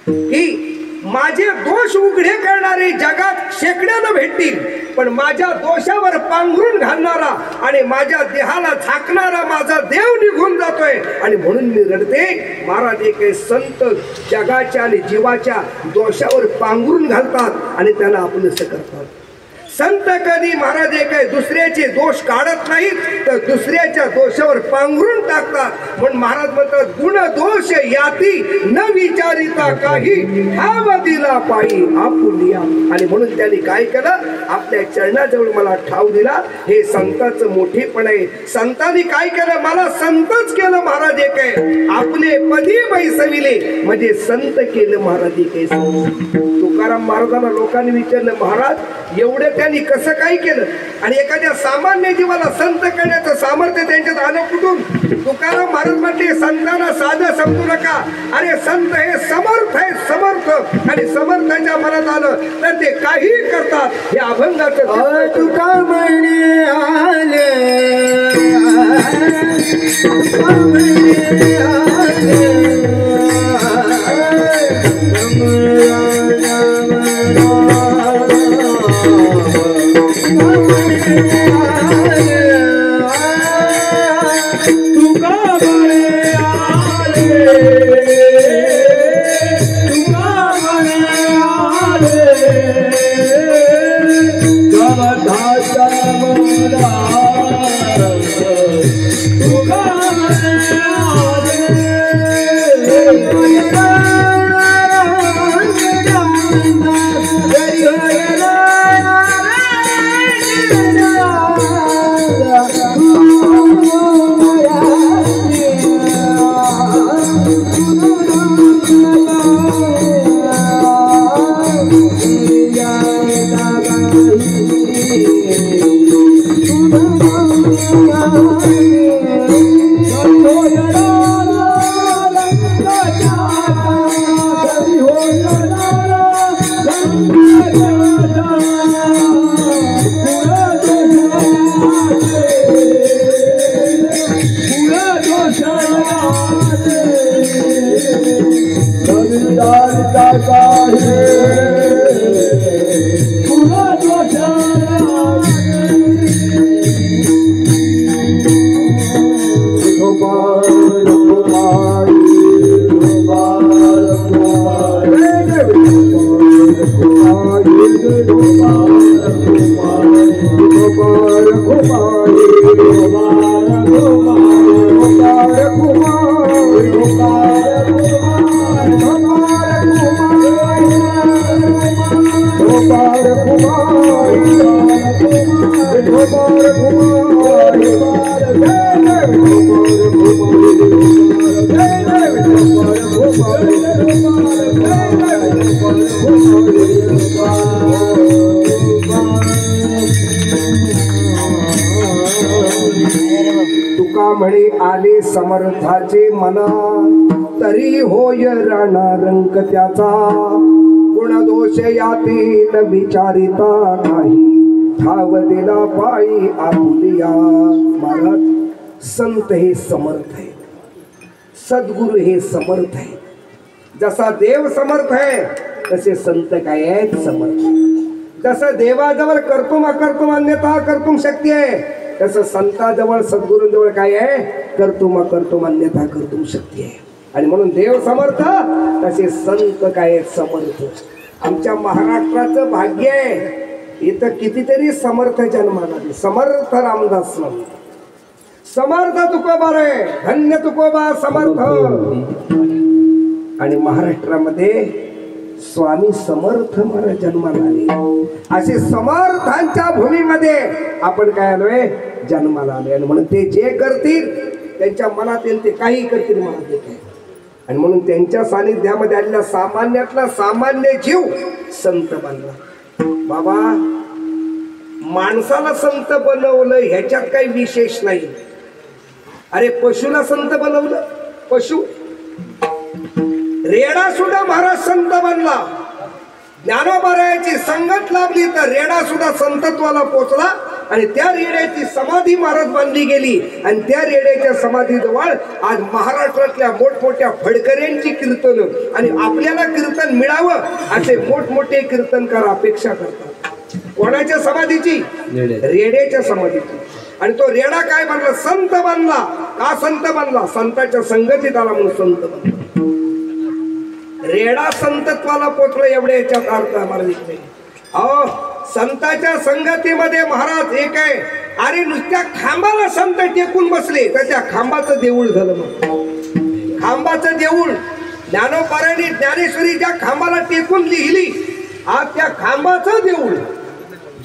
की माझे दोष उघडे करणारे जगात शेकड्यानं भेटतील, पण माझ्या दोषावर पांघरून घालणारा आणि माझ्या देहाला झाकणारा माझा देव निघून जातोय आणि म्हणून मी रडते. महाराज एक संत जगाच्या आणि जीवाच्या दोषावर पांघरून घालतात आणि त्यांना आपलंसं करतात. संत कधी महाराज काय दुसऱ्याचे दोष काढत नाहीत तर दुसऱ्याच्या दोषावर पांघरून टाकतात. म्हणून महाराज म्हणतात गुण दोष याती न विचारिता काही ठाव दिला पायी आपुलिया. आणि म्हणून त्यांनी काय केलं, आपल्या चरणाजवळ मला ठाव दिला. हे संतांचं मोठेपण आहे. संतांनी काय केलं, मला संतच केलं महाराज काय आपले पदी बैसविले म्हणजे संत केलं महाराज काय. तुकाराम महाराजांना लोकांनी विचारलं महाराज एवढे त्यांनी कसं काय केलं. आणि एखाद्या सामान्य जीवाला संत करण्याचं सामर्थ्य त्यांच्यात आलं कुठून. तुकाराम महाराज म्हटले संतांना साधं समजू नका. अरे संत हे समर्थ आहे, समर्थ. आणि समर्थाच्या मनात आलं तर ते काही करतात. हे अभंगाचं तुका म्हणे आले तुका म्हणे आले समर्थाचे मना तरी होय राणा रंक त्याचा गुणदोष यातील विचारिता काही ठाव दिला पायी आपुलिया. महाराज संत हे समर्थ आहे, सद्गुरु हे समर्थ आहे. जसा देव समर्थ आहे तसे संत काय आहेत समर्थ. जसं देवाजवळ कर्तुम अकर्तुम अन्यथा कर्तुम शक्ती आहे तसं संताजवळ सद्गुरूंजवळ काय आहे कर्तुम अकर्तुम अन्यथा कर्तुम शक्ती आहे. आणि म्हणून देव समर्थ तसे संत काय आहेत समर्थ. आमच्या महाराष्ट्राचं भाग्य आहे इथं कितीतरी समर्थ जन्माला आले. समर्थ रामदास स्वामी, समर्थ तुकोबा रे, धन्य तुकोबा समर्थ. आणि महाराष्ट्रामध्ये स्वामी समर्थ महाराज जन्माला आले. असे समर्थांच्या भूमीमध्ये आपण काय आलोय जन्माला आलोय. आणि म्हणून ते जे करतील त्यांच्या मनात येईल ते काही करतील मनात येत आहे. आणि म्हणून त्यांच्या सानिध्यामध्ये आलेला सामान्यातला सामान्य जीव संत बनला. बाबा माणसाला संत बनवलं ह्याच्यात काही विशेष नाही. अरे पशुला संत बनवलं, पशु रेडा सुद्धा महाराज संत बनला. ज्ञानोबारायाची संगत लाभली तर रेडा सुद्धा संतत्वाला पोचला. आणि त्या रेड्याची समाधी महाराज बांधली गेली. आणि त्या रेड्याच्या समाधीजवळ आज महाराष्ट्रातल्या मोठमोठ्या फडकऱ्यांची कीर्तन आणि आपल्याला कीर्तन मिळावं असे मोठमोठे कीर्तनकार अपेक्षा करतात. कोणाच्या समाधीची? रेड्याच्या समाधीची. आणि तो रेडा काय बनला? संत बनला. का संत बनला? संतांच्या संगतीत आला म्हणून संत बनला. रेडा संतत्वाला पोचला एवढ्या याच्यात अर्थ आम्हाला नाही. अहो संतांच्या संगतीमध्ये महाराज एक आहे. अरे नुसत्या खांबाला संत टेकून बसले तर त्या खांबाचं देऊळ झालं. मग खांबाचं देऊळ ज्ञानोबारांनी ज्ञानेश्वरी ज्या खांबाला टेकून लिहिली आज त्या खांबाचं देऊळ.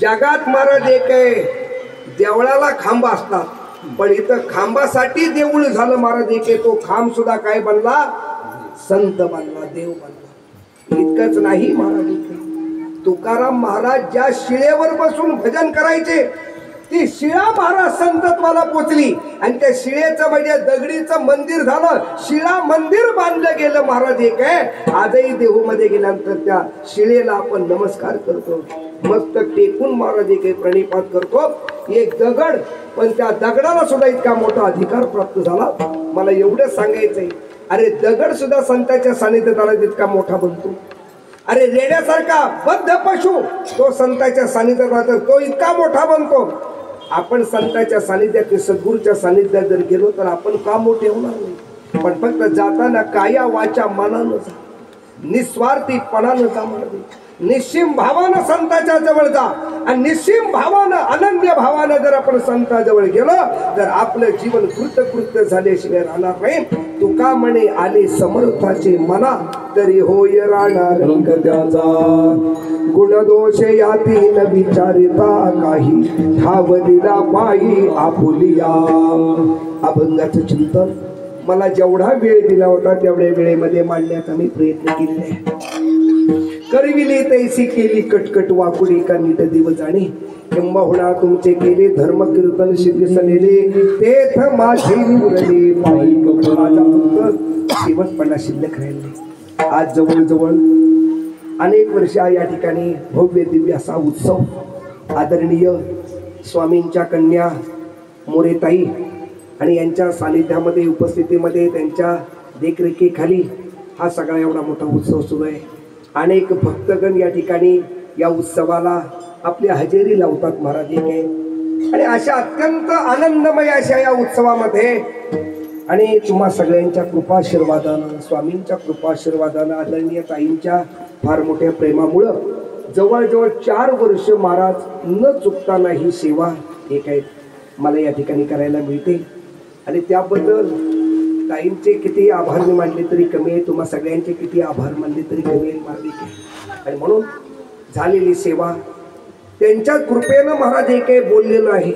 जगात महाराज एक आहे, देवळाला खांब असतात पण इथं खांबासाठी देऊळ झालं महाराज एक आहे. तो खांब सुद्धा काय बनला, संत बनला, देव बनला. इतकंच नाही महाराज, तुकाराम महाराज ज्या शिळेवर बसून भजन करायचे ती शिळा महाराज संतत्वाला पोचली आणि त्या शिळेचं म्हणजे दगडीचं मंदिर झालं, शिळा मंदिर बांधलं गेलं महाराज एक आहे. आजही देहूमध्ये गेल्यानंतर त्या शिळेला आपण नमस्कार करतो, मस्तक टेकून महाराज एक प्रणिपात करतो. एक दगड पण त्या दगडाला सुद्धा इतका मोठा अधिकार प्राप्त झाला. मला एवढं सांगायचंय, अरे दगड सुद्धा संतांच्या सानिध्यात आला तितका मोठा बनतो. अरे रेड्यासारखा बद्ध पशु तो संतांच्या सानिध्यात राहतो तो इतका मोठा बनतो. आपण संतांच्या सानिध्यात सद्गुरूच्या सानिध्यात जर गेलो तर आपण का मोठे होणार नाही. पण फक्त जाताना काया वाचा मनानं जा, निस्वार्थीपणानं जा, निश्चिम भावानं संतांच्या जवळ जा. आणि निश्चिम भावानं अनन्य भावानं जर आपण संतांजवळ गेलो तर आपलं जीवन कृतकृत्य झाल्याशिवाय राहणार नाही. तुका म्हणे आले समर्थाचे मना तरी होय राहणार रंग त्याचा. गुणदोष याती न विचारिता काही ठाव दिला पायी आपुलिया. अभंगाचं चिंतन मला जेवढा वेळ दिला होता तेवढ्या वेळेमध्ये मांडण्याचा मी प्रयत्न केले. करविले तैसी केली कटकट वाकुडी का नीट दिव जाणे. किंबहुना तुमचे केले धर्म कीर्तन सिद्धी सनेले तेथ माझी उरले पायी कपडाचा फक्त शेवटपणा शिल्लक राहिले. आज जवळजवळ अनेक वर्ष या ठिकाणी भव्य दिव्य असा उत्सव आदरणीय स्वामींच्या कन्या मोरेताई आणि यांच्या सानिध्यामध्ये उपस्थितीमध्ये त्यांच्या देखरेखीखाली हा सगळा एवढा मोठा उत्सव सुरू आहे. अनेक भक्तगण या ठिकाणी या उत्सवाला आपली हजेरी लावतात महाराज एक आहे. आणि अशा अत्यंत आनंदमय अशा या उत्सवामध्ये आणि तुम्हा सगळ्यांच्या कृपाशीर्वादानं स्वामींच्या कृपाशीर्वादानं आदरणीय ताईंच्या फार मोठ्या प्रेमामुळं जवळजवळ 4 वर्ष महाराज न चुकताना ही सेवा एक आहे मला या ठिकाणी करायला मिळते. आणि त्याबद्दल ताईंचे किती आभार मी मानले तरी कमी आहे, तुम्हा सगळ्यांचे किती आभार मानले तरी कमी आहे महाराज. आणि म्हणून झालेली सेवा त्यांच्या कृपेनं महाराज एक आहे बोललेलं आहे.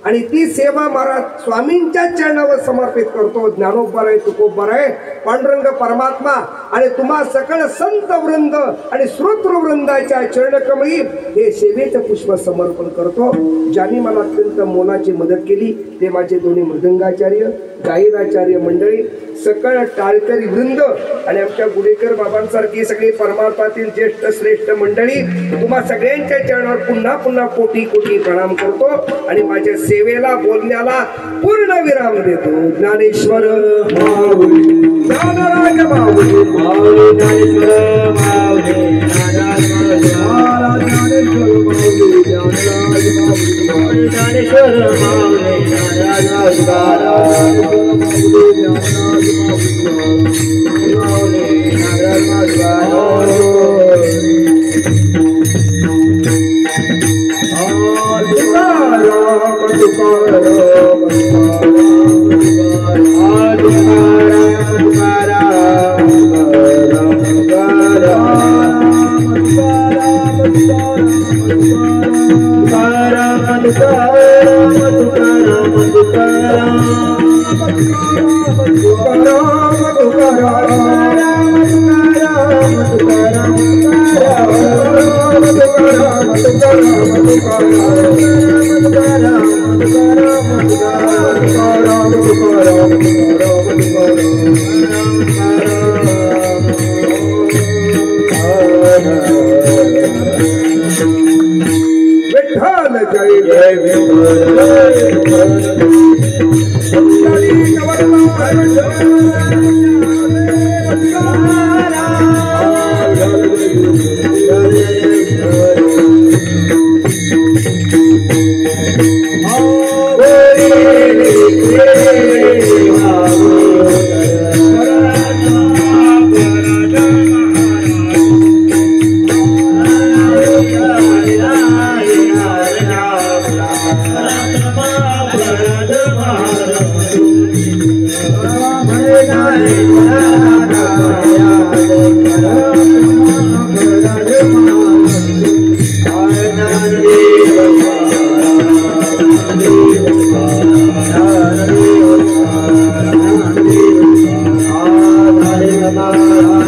आणि ती सेवा महाराज स्वामींच्या चरणावर समर्पित करतो. ज्ञानोबा आहे, तुकोबा आहे, पांडुरंग परमात्मा आणि तुम्हा सकळ संत वृंद आणि श्रोत्र वृंदाच्या चरणकमळी हे सेवेचं पुष्प समर्पण करतो. ज्यांनी मला अत्यंत मोलाची मदत केली ते माझे दोन्ही मृदंगाचार्य गायनाचार्य मंडळी सकळ टाळकरी वृंद आणि आमच्या गुडेकर बाबांसारखी सगळी परमार्थातील ज्येष्ठ श्रेष्ठ मंडळी तुम्हा सगळ्यांच्या चरणावर पुन्हा पुन्हा कोटी कोटी प्रणाम करतो. आणि माझ्या सेवेला बोलण्याला पूर्ण विराम देतो. ज्ञानेश्वर माऊली ज्ञानराज माऊली माऊली ज्ञानेश्वर माऊली ज्ञानेश्वर माऊली Yeah. Hare